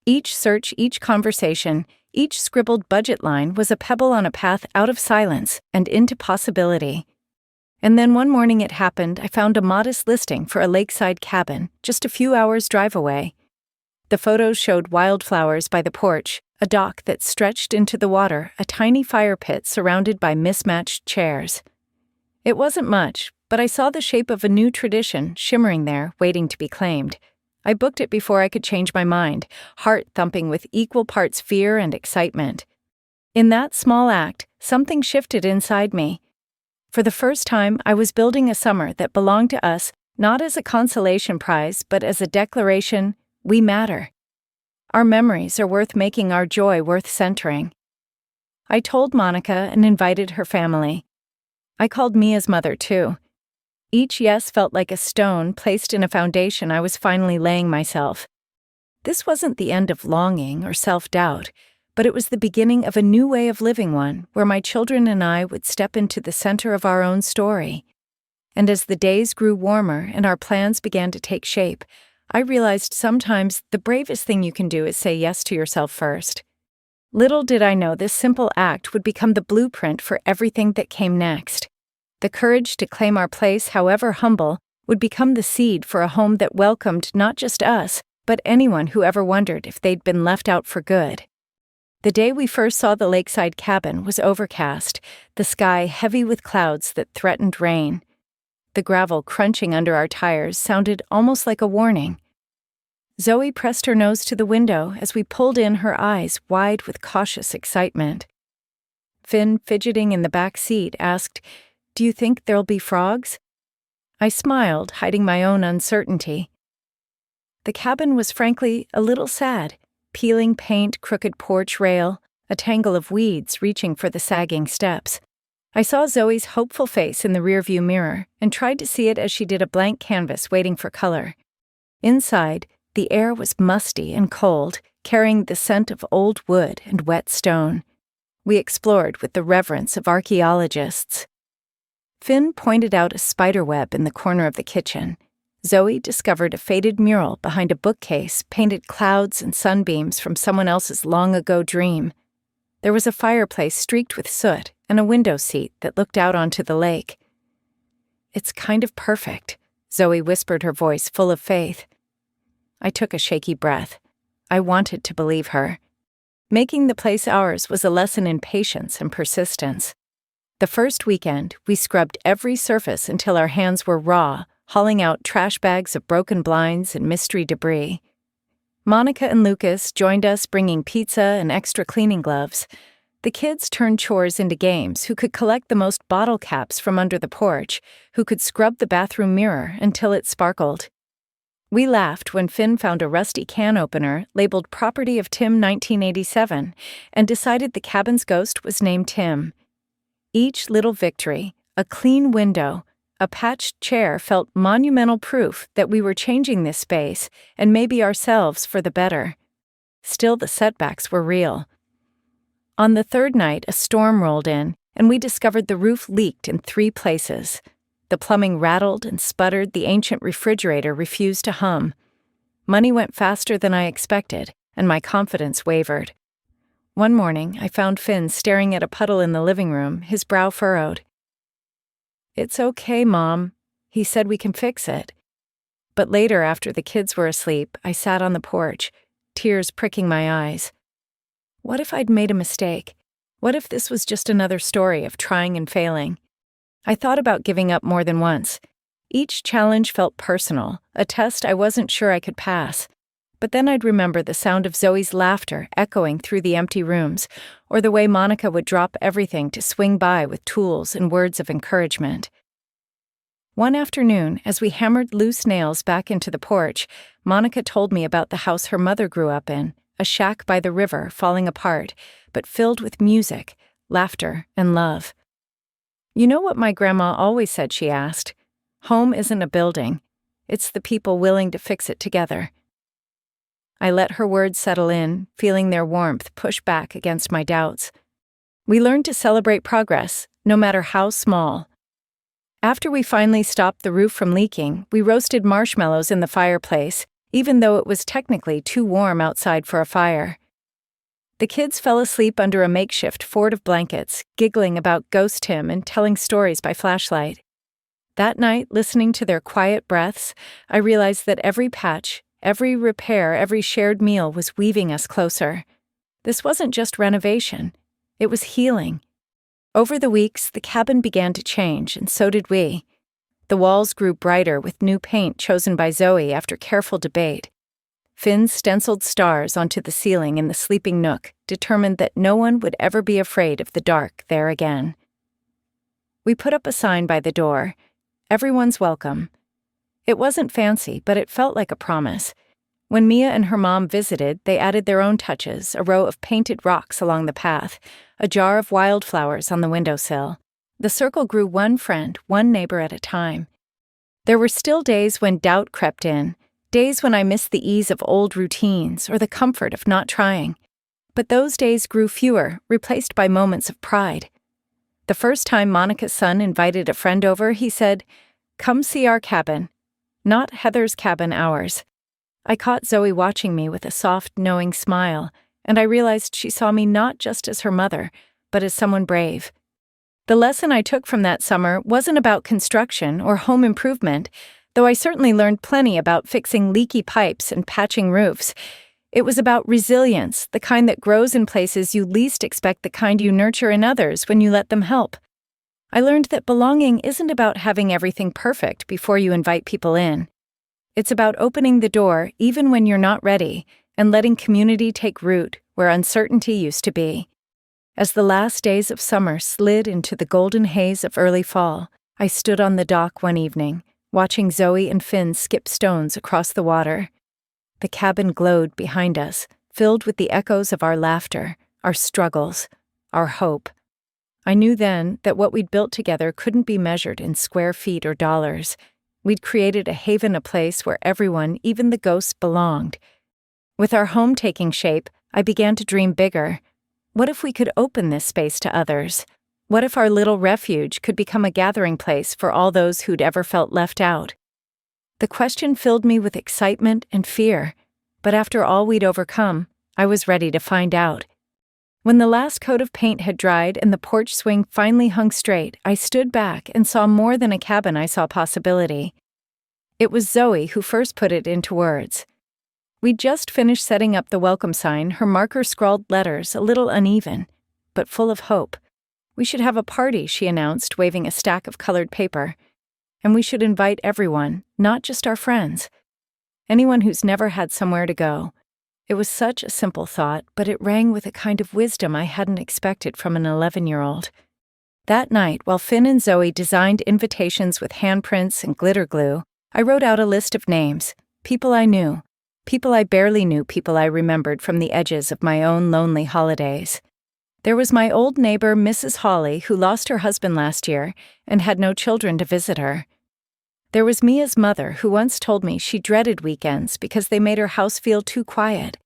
Each search, each conversation, each scribbled budget line was a pebble on a path out of silence and into possibility. And then one morning it happened. I found a modest listing for a lakeside cabin, just a few hours' drive away. The photos showed wildflowers by the porch, a dock that stretched into the water, a tiny fire pit surrounded by mismatched chairs. It wasn't much, but I saw the shape of a new tradition shimmering there, waiting to be claimed. I booked it before I could change my mind, heart thumping with equal parts fear and excitement. In that small act, something shifted inside me. For the first time, I was building a summer that belonged to us, not as a consolation prize, but as a declaration: we matter. Our memories are worth making, our joy worth centering. I told Monica and invited her family. I called Mia's mother too. Each yes felt like a stone placed in a foundation I was finally laying myself. This wasn't the end of longing or self-doubt, but it was the beginning of a new way of living, one where my children and I would step into the center of our own story. And as the days grew warmer and our plans began to take shape, I realized sometimes the bravest thing you can do is say yes to yourself first. Little did I know this simple act would become the blueprint for everything that came next. The courage to claim our place, however humble, would become the seed for a home that welcomed not just us, but anyone who ever wondered if they'd been left out for good. The day we first saw the lakeside cabin was overcast, the sky heavy with clouds that threatened rain. The gravel crunching under our tires sounded almost like a warning. Zoe pressed her nose to the window as we pulled in, her eyes wide with cautious excitement. Finn, fidgeting in the back seat, asked, "Do you think there'll be frogs?" I smiled, hiding my own uncertainty. The cabin was frankly a little sad. Peeling paint, crooked porch rail, a tangle of weeds reaching for the sagging steps. I saw Zoe's hopeful face in the rearview mirror and tried to see it as she did a blank canvas waiting for color. Inside, the air was musty and cold, carrying the scent of old wood and wet stone. We explored with the reverence of archaeologists. Finn pointed out a spider web in the corner of the kitchen. Zoe discovered a faded mural behind a bookcase painted clouds and sunbeams from someone else's long-ago dream. There was a fireplace streaked with soot and a window seat that looked out onto the lake. "It's kind of perfect," Zoe whispered, her voice full of faith. I took a shaky breath. I wanted to believe her. Making the place ours was a lesson in patience and persistence. The first weekend, we scrubbed every surface until our hands were raw, hauling out trash bags of broken blinds and mystery debris. Monica and Lucas joined us, bringing pizza and extra cleaning gloves. The kids turned chores into games, who could collect the most bottle caps from under the porch, who could scrub the bathroom mirror until it sparkled. We laughed when Finn found a rusty can opener labeled Property of Tim 1987 and decided the cabin's ghost was named Tim. Each little victory, a clean window, a patched chair, felt monumental proof that we were changing this space and maybe ourselves for the better. Still, the setbacks were real. On the third night, a storm rolled in, and we discovered the roof leaked in 3 places. The plumbing rattled and sputtered, the ancient refrigerator refused to hum. Money went faster than I expected, and my confidence wavered. One morning, I found Finn staring at a puddle in the living room, his brow furrowed. "It's okay, Mom," he said, "we can fix it." But later, after the kids were asleep, I sat on the porch, tears pricking my eyes. What if I'd made a mistake? What if this was just another story of trying and failing? I thought about giving up more than once. Each challenge felt personal, a test I wasn't sure I could pass. But then I'd remember the sound of Zoe's laughter echoing through the empty rooms, or the way Monica would drop everything to swing by with tools and words of encouragement. One afternoon, as we hammered loose nails back into the porch, Monica told me about the house her mother grew up in, a shack by the river falling apart, but filled with music, laughter, and love. "You know what my grandma always said?" she asked. "Home isn't a building. It's the people willing to fix it together." I let her words settle in, feeling their warmth push back against my doubts. We learned to celebrate progress, no matter how small. After we finally stopped the roof from leaking, we roasted marshmallows in the fireplace, even though it was technically too warm outside for a fire. The kids fell asleep under a makeshift fort of blankets, giggling about Ghost Tim and telling stories by flashlight. That night, listening to their quiet breaths, I realized that every patch, every repair, every shared meal was weaving us closer. This wasn't just renovation. It was healing. Over the weeks, the cabin began to change, and so did we. The walls grew brighter with new paint chosen by Zoe after careful debate. Finn stenciled stars onto the ceiling in the sleeping nook, determined that no one would ever be afraid of the dark there again. We put up a sign by the door, "Everyone's welcome." It wasn't fancy, but it felt like a promise. When Mia and her mom visited, they added their own touches, a row of painted rocks along the path, a jar of wildflowers on the windowsill. The circle grew one friend, one neighbor at a time. There were still days when doubt crept in, days when I missed the ease of old routines or the comfort of not trying. But those days grew fewer, replaced by moments of pride. The first time Monica's son invited a friend over, he said, "Come see our cabin." Not Heather's cabin, ours. I caught Zoe watching me with a soft, knowing smile, and I realized she saw me not just as her mother, but as someone brave. The lesson I took from that summer wasn't about construction or home improvement, though I certainly learned plenty about fixing leaky pipes and patching roofs. It was about resilience, the kind that grows in places you least expect, the kind you nurture in others when you let them help. I learned that belonging isn't about having everything perfect before you invite people in. It's about opening the door even when you're not ready and letting community take root where uncertainty used to be. As the last days of summer slid into the golden haze of early fall, I stood on the dock one evening, watching Zoe and Finn skip stones across the water. The cabin glowed behind us, filled with the echoes of our laughter, our struggles, our hope. I knew then that what we'd built together couldn't be measured in square feet or dollars. We'd created a haven, a place where everyone, even the ghosts, belonged. With our home taking shape, I began to dream bigger. What if we could open this space to others? What if our little refuge could become a gathering place for all those who'd ever felt left out? The question filled me with excitement and fear, but after all we'd overcome, I was ready to find out. When the last coat of paint had dried and the porch swing finally hung straight, I stood back and saw more than a cabin. I saw possibility. It was Zoe who first put it into words. We'd just finished setting up the welcome sign, her marker scrawled letters, a little uneven, but full of hope. We should have a party, she announced, waving a stack of colored paper. And we should invite everyone, not just our friends. Anyone who's never had somewhere to go. It was such a simple thought, but it rang with a kind of wisdom I hadn't expected from an 11-year-old. That night, while Finn and Zoe designed invitations with handprints and glitter glue, I wrote out a list of names, people I knew, people I barely knew, people I remembered from the edges of my own lonely holidays. There was my old neighbor, Mrs. Hawley, who lost her husband last year and had no children to visit her. There was Mia's mother, who once told me she dreaded weekends because they made her house feel too quiet.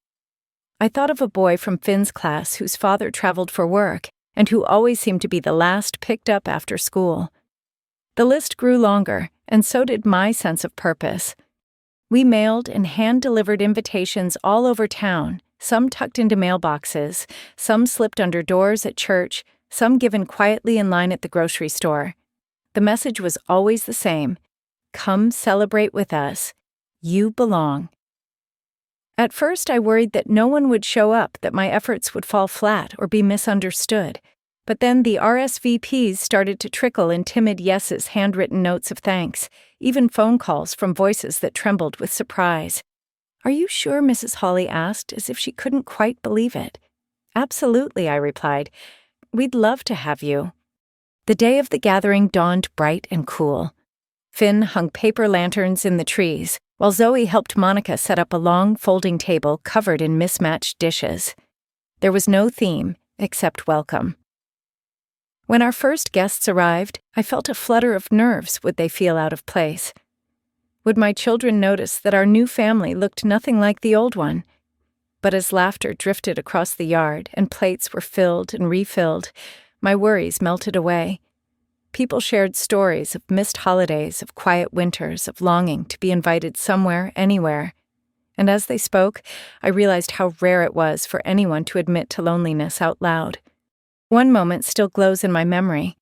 I thought of a boy from Finn's class whose father traveled for work and who always seemed to be the last picked up after school. The list grew longer, and so did my sense of purpose. We mailed and hand-delivered invitations all over town, some tucked into mailboxes, some slipped under doors at church, some given quietly in line at the grocery store. The message was always the same. Come celebrate with us. You belong. At first, I worried that no one would show up, that my efforts would fall flat or be misunderstood. But then the RSVPs started to trickle in timid yeses, handwritten notes of thanks, even phone calls from voices that trembled with surprise. Are you sure? Mrs. Hawley asked, as if she couldn't quite believe it. Absolutely, I replied. We'd love to have you. The day of the gathering dawned bright and cool. Finn hung paper lanterns in the trees, while Zoe helped Monica set up a long folding table covered in mismatched dishes. There was no theme except welcome. When our first guests arrived, I felt a flutter of nerves. Would they feel out of place? Would my children notice that our new family looked nothing like the old one? But as laughter drifted across the yard and plates were filled and refilled, my worries melted away. People shared stories of missed holidays, of quiet winters, of longing to be invited somewhere, anywhere. And as they spoke, I realized how rare it was for anyone to admit to loneliness out loud. One moment still glows in my memory.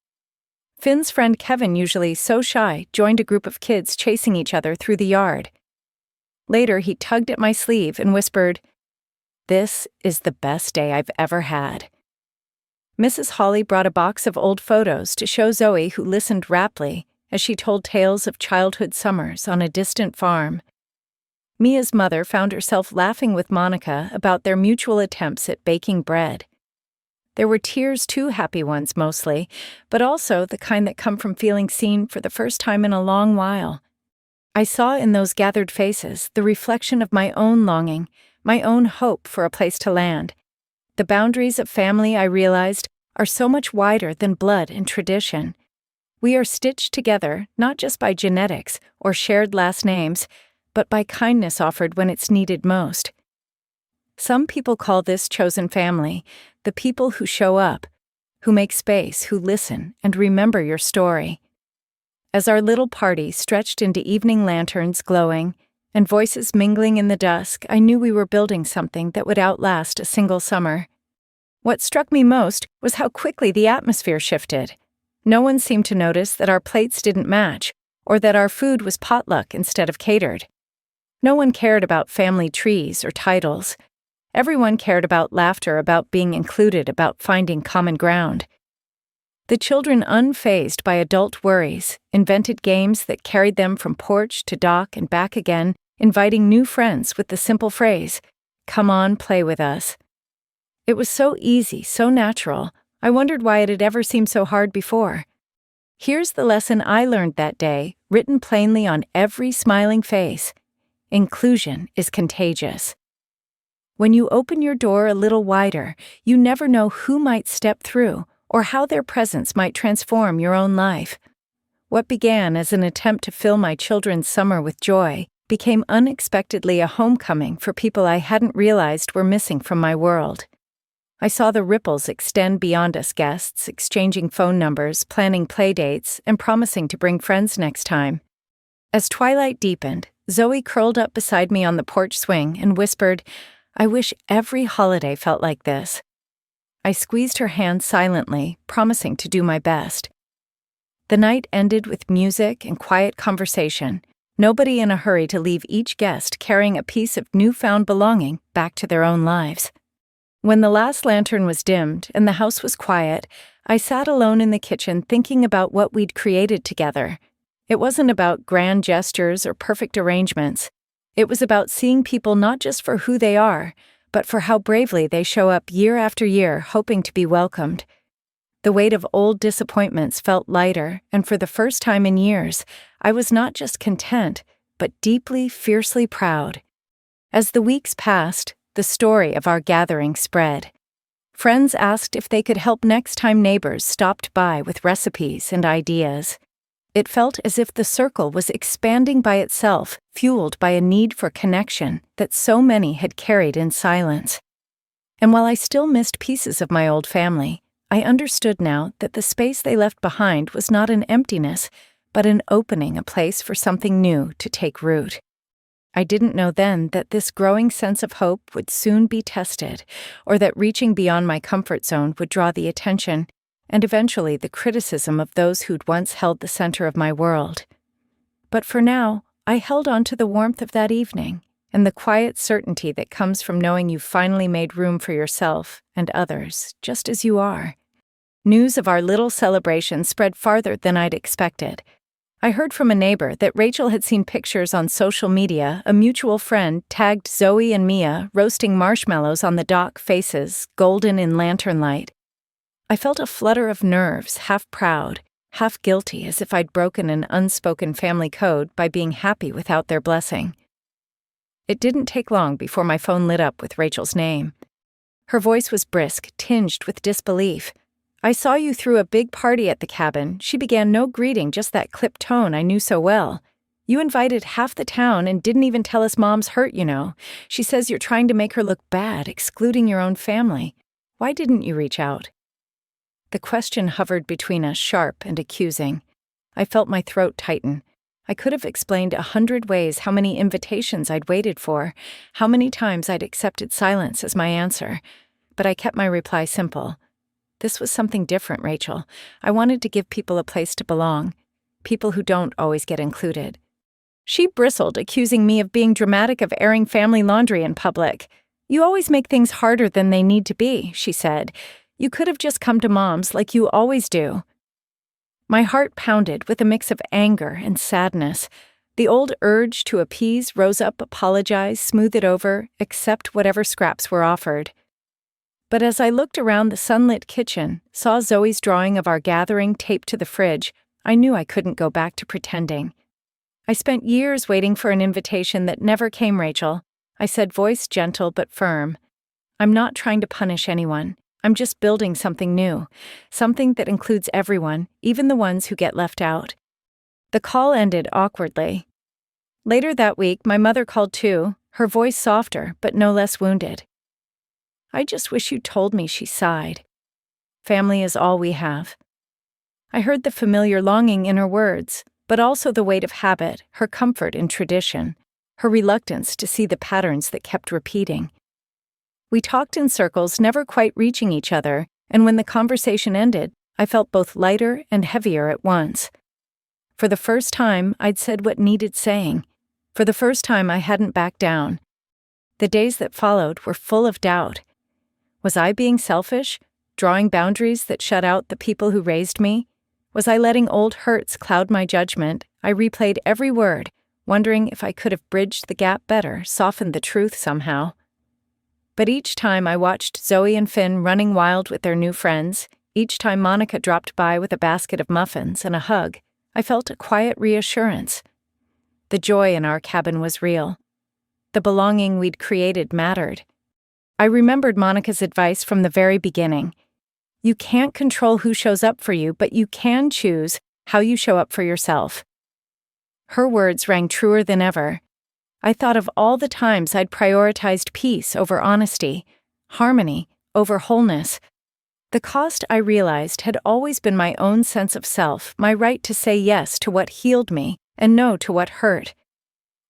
Finn's friend Kevin, usually so shy, joined a group of kids chasing each other through the yard. Later, he tugged at my sleeve and whispered, "This is the best day I've ever had." Mrs. Hawley brought a box of old photos to show Zoe, who listened raptly as she told tales of childhood summers on a distant farm. Mia's mother found herself laughing with Monica about their mutual attempts at baking bread. There were tears too, happy ones mostly, but also the kind that come from feeling seen for the first time in a long while. I saw in those gathered faces the reflection of my own longing, my own hope for a place to land. The boundaries of family, I realized, are so much wider than blood and tradition. We are stitched together not just by genetics or shared last names, but by kindness offered when it's needed most. Some people call this chosen family, the people who show up, who make space, who listen and remember your story. As our little party stretched into evening lanterns glowing and voices mingling in the dusk, I knew we were building something that would outlast a single summer. What struck me most was how quickly the atmosphere shifted. No one seemed to notice that our plates didn't match, or that our food was potluck instead of catered. No one cared about family trees or titles. Everyone cared about laughter, about being included, about finding common ground. The children, unfazed by adult worries, invented games that carried them from porch to dock and back again, inviting new friends with the simple phrase, "Come on, play with us." It was so easy, so natural. I wondered why it had ever seemed so hard before. Here's the lesson I learned that day, written plainly on every smiling face. Inclusion is contagious. When you open your door a little wider, you never know who might step through or how their presence might transform your own life. What began as an attempt to fill my children's summer with joy became unexpectedly a homecoming for people I hadn't realized were missing from my world. I saw the ripples extend beyond us guests, exchanging phone numbers, planning play dates, and promising to bring friends next time. As twilight deepened, Zoe curled up beside me on the porch swing and whispered, "I wish every holiday felt like this." I squeezed her hand silently, promising to do my best. The night ended with music and quiet conversation, nobody in a hurry to leave each guest carrying a piece of newfound belonging back to their own lives. When the last lantern was dimmed and the house was quiet, I sat alone in the kitchen thinking about what we'd created together. It wasn't about grand gestures or perfect arrangements. It was about seeing people not just for who they are, but for how bravely they show up year after year hoping to be welcomed. The weight of old disappointments felt lighter, and for the first time in years, I was not just content, but deeply, fiercely proud. As the weeks passed, the story of our gathering spread. Friends asked if they could help next time neighbors stopped by with recipes and ideas. It felt as if the circle was expanding by itself, fueled by a need for connection that so many had carried in silence. And while I still missed pieces of my old family, I understood now that the space they left behind was not an emptiness, but an opening, a place for something new to take root. I didn't know then that this growing sense of hope would soon be tested, or that reaching beyond my comfort zone would draw the attention and eventually the criticism of those who'd once held the center of my world. But for now, I held on to the warmth of that evening and the quiet certainty that comes from knowing you've finally made room for yourself and others, just as you are. News of our little celebration spread farther than I'd expected. I heard from a neighbor that Rachel had seen pictures on social media. A mutual friend tagged Zoe and Mia roasting marshmallows on the dock faces, golden in lantern light. I felt a flutter of nerves, half proud, half guilty, as if I'd broken an unspoken family code by being happy without their blessing. It didn't take long before my phone lit up with Rachel's name. Her voice was brisk, tinged with disbelief. "I saw you threw a big party at the cabin." She began, no greeting, just that clipped tone I knew so well. "You invited half the town and didn't even tell us Mom's hurt, you know. She says you're trying to make her look bad, excluding your own family. Why didn't you reach out?" The question hovered between us, sharp and accusing. I felt my throat tighten. I could have explained 100 ways how many invitations I'd waited for, how many times I'd accepted silence as my answer. But I kept my reply simple. This was something different, Rachel. I wanted to give people a place to belong, people who don't always get included. She bristled, accusing me of being dramatic, of airing family laundry in public. "You always make things harder than they need to be," she said. "You could have just come to Mom's like you always do." My heart pounded with a mix of anger and sadness. The old urge to appease rose up, apologize, smooth it over, accept whatever scraps were offered. But as I looked around the sunlit kitchen, saw Zoe's drawing of our gathering taped to the fridge, I knew I couldn't go back to pretending. "I spent years waiting for an invitation that never came, Rachel," I said, voice gentle but firm. "I'm not trying to punish anyone. I'm just building something new, something that includes everyone, even the ones who get left out." The call ended awkwardly. Later that week, my mother called too, her voice softer but no less wounded. "I just wish you told me," she sighed. "Family is all we have." I heard the familiar longing in her words, but also the weight of habit, her comfort in tradition, her reluctance to see the patterns that kept repeating. We talked in circles, never quite reaching each other, and when the conversation ended, I felt both lighter and heavier at once. For the first time, I'd said what needed saying. For the first time, I hadn't backed down. The days that followed were full of doubt. Was I being selfish? drawing boundaries that shut out the people who raised me? Was I letting old hurts cloud my judgment? I replayed every word, wondering if I could have bridged the gap better, softened the truth somehow. But each time I watched Zoe and Finn running wild with their new friends, each time Monica dropped by with a basket of muffins and a hug, I felt a quiet reassurance. The joy in our cabin was real. The belonging we'd created mattered. I remembered Monica's advice from the very beginning. You can't control who shows up for you, but you can choose how you show up for yourself. Her words rang truer than ever. I thought of all the times I'd prioritized peace over honesty, harmony over wholeness. The cost, I realized, had always been my own sense of self, my right to say yes to what healed me and no to what hurt.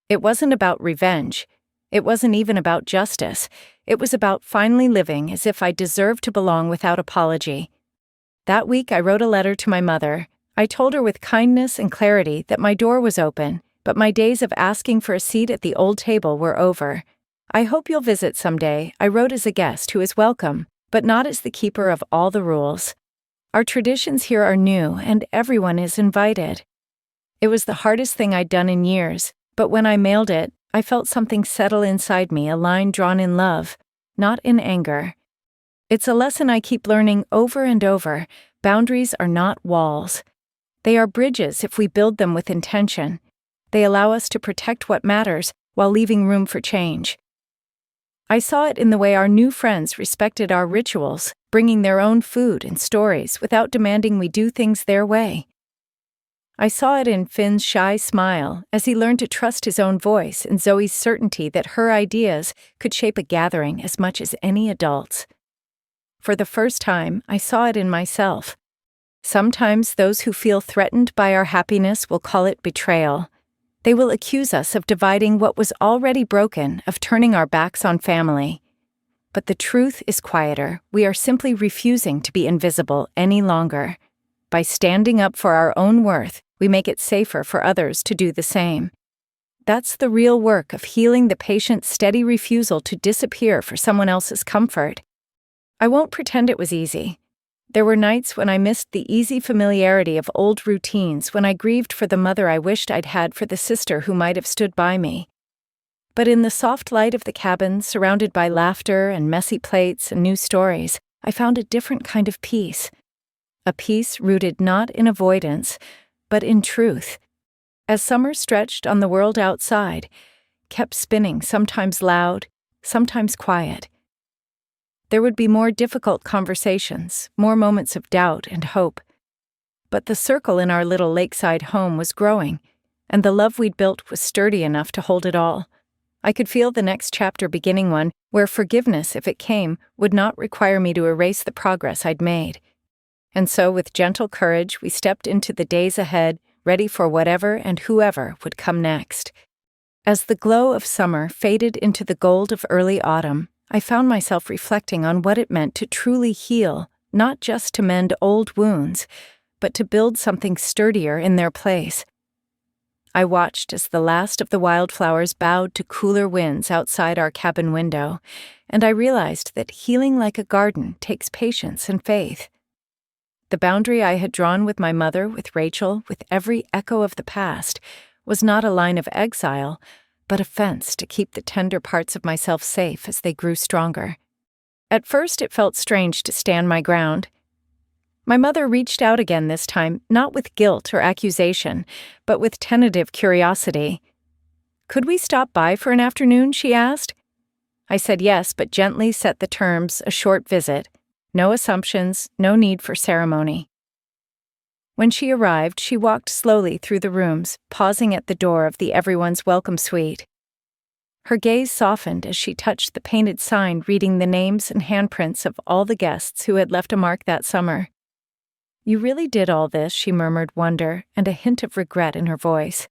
It wasn't about revenge. It wasn't even about justice. It was about finally living as if I deserved to belong without apology. That week I wrote a letter to my mother. I told her with kindness and clarity that my door was open, but my days of asking for a seat at the old table were over. I hope you'll visit someday, I wrote as a guest who is welcome, but not as the keeper of all the rules. Our traditions here are new, and everyone is invited. It was the hardest thing I'd done in years, but when I mailed it, I felt something settle inside me, a line drawn in love, not in anger. It's a lesson I keep learning over and over. Boundaries are not walls. They are bridges if we build them with intention. They allow us to protect what matters while leaving room for change. I saw it in the way our new friends respected our rituals, bringing their own food and stories without demanding we do things their way. I saw it in Finn's shy smile as he learned to trust his own voice and Zoe's certainty that her ideas could shape a gathering as much as any adult's. For the first time, I saw it in myself. Sometimes those who feel threatened by our happiness will call it betrayal. They will accuse us of dividing what was already broken, of turning our backs on family. But the truth is quieter. We are simply refusing to be invisible any longer. By standing up for our own worth, we make it safer for others to do the same. That's the real work of healing, the patient, steady refusal to disappear for someone else's comfort. I won't pretend it was easy. There were nights when I missed the easy familiarity of old routines, when I grieved for the mother I wished I'd had, for the sister who might have stood by me. But in the soft light of the cabin, surrounded by laughter and messy plates and new stories, I found a different kind of peace. A peace rooted not in avoidance, but in truth. As summer stretched on the world outside, kept spinning, sometimes loud, sometimes quiet. There would be more difficult conversations, more moments of doubt and hope. But the circle in our little lakeside home was growing, and the love we'd built was sturdy enough to hold it all. I could feel the next chapter beginning, one where forgiveness, if it came, would not require me to erase the progress I'd made. And so, with gentle courage, we stepped into the days ahead, ready for whatever and whoever would come next. As the glow of summer faded into the gold of early autumn, I found myself reflecting on what it meant to truly heal, not just to mend old wounds, but to build something sturdier in their place. I watched as the last of the wildflowers bowed to cooler winds outside our cabin window, and I realized that healing like a garden takes patience and faith. The boundary I had drawn with my mother, with Rachel, with every echo of the past, was not a line of exile, but a fence to keep the tender parts of myself safe as they grew stronger. At first it felt strange to stand my ground. My mother reached out again this time, not with guilt or accusation, but with tentative curiosity. "Could we stop by for an afternoon?" she asked. I said yes, but gently set the terms, a short visit. No assumptions, no need for ceremony. When she arrived, she walked slowly through the rooms, pausing at the door of the everyone's welcome suite. Her gaze softened as she touched the painted sign reading the names and handprints of all the guests who had left a mark that summer. "You really did all this," she murmured, wonder and a hint of regret in her voice.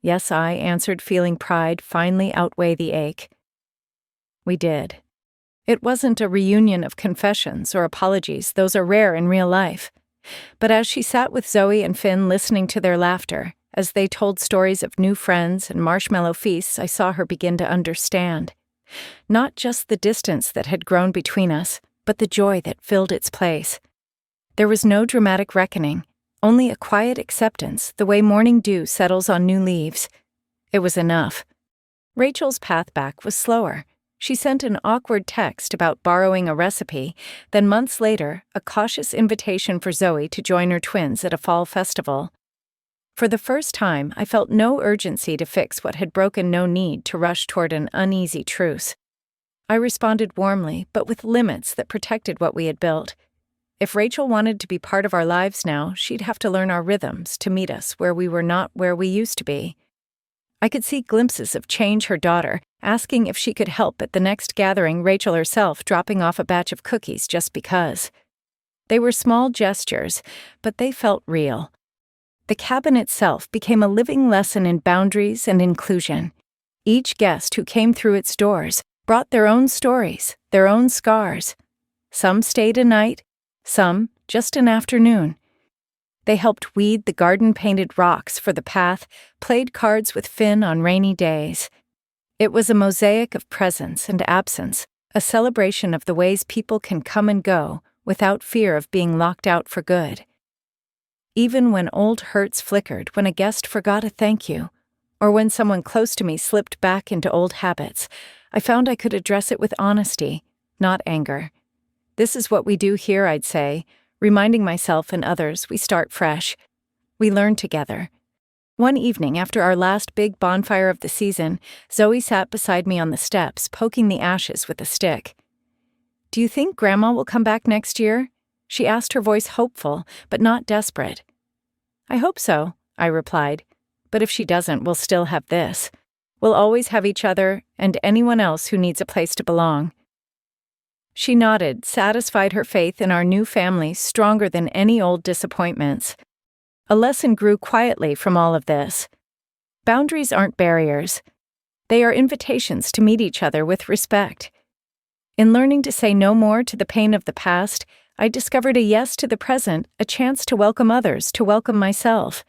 "Yes," I answered, feeling pride finally outweigh the ache. "We did." It wasn't a reunion of confessions or apologies, those are rare in real life. But as she sat with Zoe and Finn listening to their laughter, as they told stories of new friends and marshmallow feasts, I saw her begin to understand. Not just the distance that had grown between us, but the joy that filled its place. There was no dramatic reckoning, only a quiet acceptance, the way morning dew settles on new leaves. It was enough. Rachel's path back was slower. She sent an awkward text about borrowing a recipe, then months later, a cautious invitation for Zoe to join her twins at a fall festival. For the first time, I felt no urgency to fix what had broken, no need to rush toward an uneasy truce. I responded warmly, but with limits that protected what we had built. If Rachel wanted to be part of our lives now, she'd have to learn our rhythms to meet us where we were not where we used to be. I could see glimpses of Change, her daughter, asking if she could help at the next gathering, Rachel herself dropping off a batch of cookies just because. They were small gestures, but they felt real. The cabin itself became a living lesson in boundaries and inclusion. Each guest who came through its doors brought their own stories, their own scars. Some stayed a night, some just an afternoon. They helped weed the garden-painted rocks for the path, played cards with Finn on rainy days. It was a mosaic of presence and absence, a celebration of the ways people can come and go without fear of being locked out for good. Even when old hurts flickered, when a guest forgot a thank you, or when someone close to me slipped back into old habits, I found I could address it with honesty, not anger. This is what we do here, I'd say, reminding myself and others we start fresh. We learn together. One evening after our last big bonfire of the season, Zoe sat beside me on the steps, poking the ashes with a stick. "Do you think Grandma will come back next year?" she asked, her voice hopeful, but not desperate. "I hope so," I replied. "But if she doesn't, we'll still have this. We'll always have each other and anyone else who needs a place to belong." She nodded, satisfied, her faith in our new family stronger than any old disappointments. A lesson grew quietly from all of this. Boundaries aren't barriers. They are invitations to meet each other with respect. In learning to say no more to the pain of the past, I discovered a yes to the present, a chance to welcome others, to welcome myself.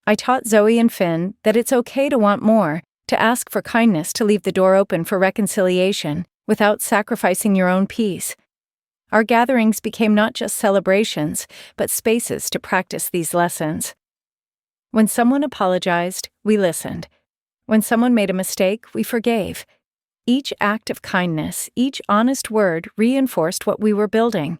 I taught Zoe and Finn that it's okay to want more, to ask for kindness, to leave the door open for reconciliation, without sacrificing your own peace. Our gatherings became not just celebrations, but spaces to practice these lessons. When someone apologized, we listened. When someone made a mistake, we forgave. Each act of kindness, each honest word reinforced what we were building.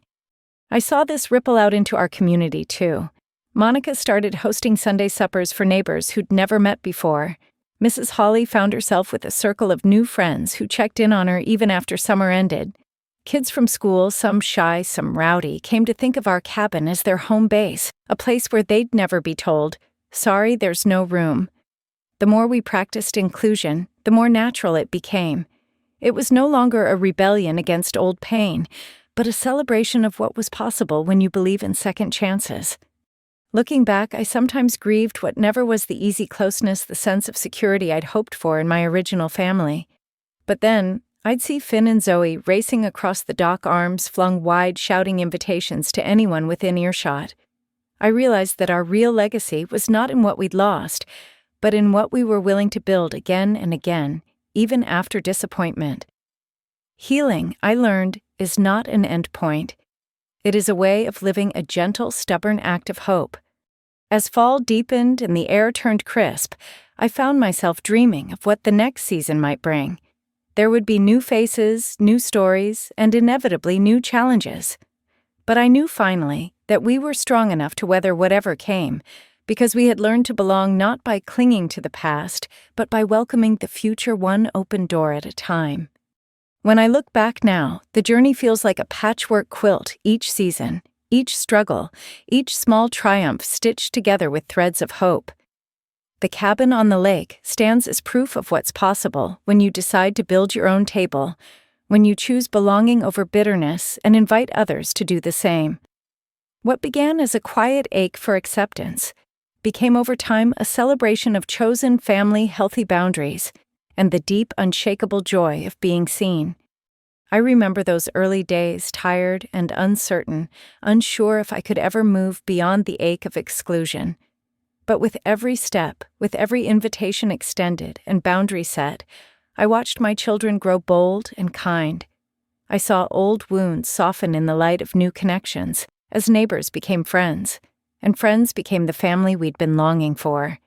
I saw this ripple out into our community, too. Monica started hosting Sunday suppers for neighbors who'd never met before. Mrs. Hawley found herself with a circle of new friends who checked in on her even after summer ended. Kids from school, some shy, some rowdy, came to think of our cabin as their home base, a place where they'd never be told, "Sorry, there's no room." The more we practiced inclusion, the more natural it became. It was no longer a rebellion against old pain, but a celebration of what was possible when you believe in second chances. Looking back, I sometimes grieved what never was the easy closeness, the sense of security I'd hoped for in my original family. But then, I'd see Finn and Zoe racing across the dock, arms flung wide, shouting invitations to anyone within earshot. I realized that our real legacy was not in what we'd lost, but in what we were willing to build again and again, even after disappointment. Healing, I learned, is not an end point. It is a way of living, a gentle, stubborn act of hope. As fall deepened and the air turned crisp, I found myself dreaming of what the next season might bring. There would be new faces, new stories, and inevitably new challenges. But I knew finally that we were strong enough to weather whatever came, because we had learned to belong not by clinging to the past, but by welcoming the future one open door at a time. When I look back now, the journey feels like a patchwork quilt, each season, each struggle, each small triumph stitched together with threads of hope. The cabin on the lake stands as proof of what's possible when you decide to build your own table, when you choose belonging over bitterness and invite others to do the same. What began as a quiet ache for acceptance became over time a celebration of chosen family healthy boundaries and the deep, unshakable joy of being seen. I remember those early days, tired and uncertain, unsure if I could ever move beyond the ache of exclusion. But with every step, with every invitation extended and boundary set, I watched my children grow bold and kind. I saw old wounds soften in the light of new connections, as neighbors became friends, and friends became the family we'd been longing for.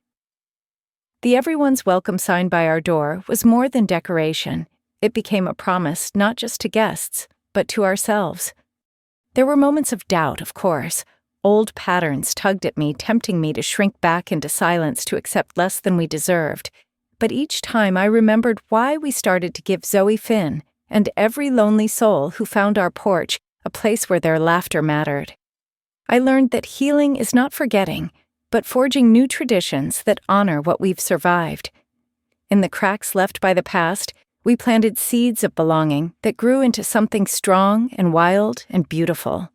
The everyone's welcome sign by our door was more than decoration. It became a promise not just to guests, but to ourselves. There were moments of doubt, of course. Old patterns tugged at me, tempting me to shrink back into silence to accept less than we deserved. But each time I remembered why we started to give Zoe Finn and every lonely soul who found our porch a place where their laughter mattered. I learned that healing is not forgetting, but forging new traditions that honor what we've survived. In the cracks left by the past, we planted seeds of belonging that grew into something strong and wild and beautiful.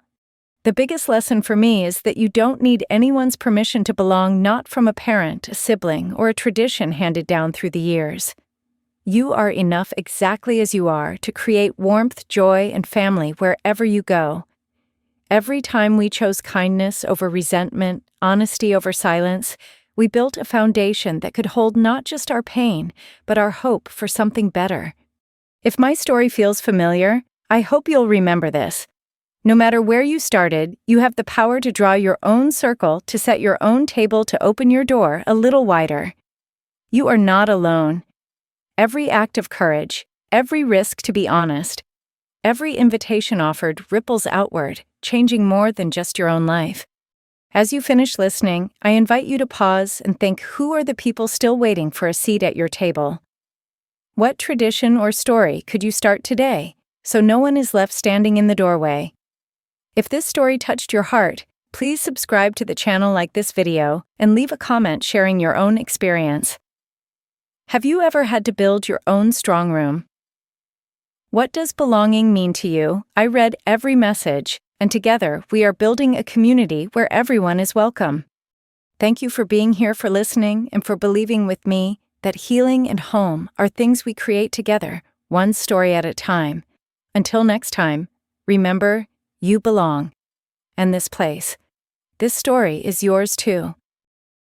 The biggest lesson for me is that you don't need anyone's permission to belong, not from a parent, a sibling, or a tradition handed down through the years. You are enough exactly as you are to create warmth, joy, and family wherever you go. Every time we chose kindness over resentment, honesty over silence, we built a foundation that could hold not just our pain, but our hope for something better. If my story feels familiar, I hope you'll remember this. No matter where you started, you have the power to draw your own circle, to set your own table, to open your door a little wider. You are not alone. Every act of courage, every risk to be honest, every invitation offered ripples outward, changing more than just your own life. As you finish listening, I invite you to pause and think, who are the people still waiting for a seat at your table? What tradition or story could you start today, so no one is left standing in the doorway? If this story touched your heart, please subscribe to the channel, like this video, and leave a comment sharing your own experience. Have you ever had to build your own strong room? What does belonging mean to you? I read every message, and together we are building a community where everyone is welcome. Thank you for being here, for listening, and for believing with me that healing and home are things we create together, one story at a time. Until next time, remember, you belong. And this place, this story is yours too.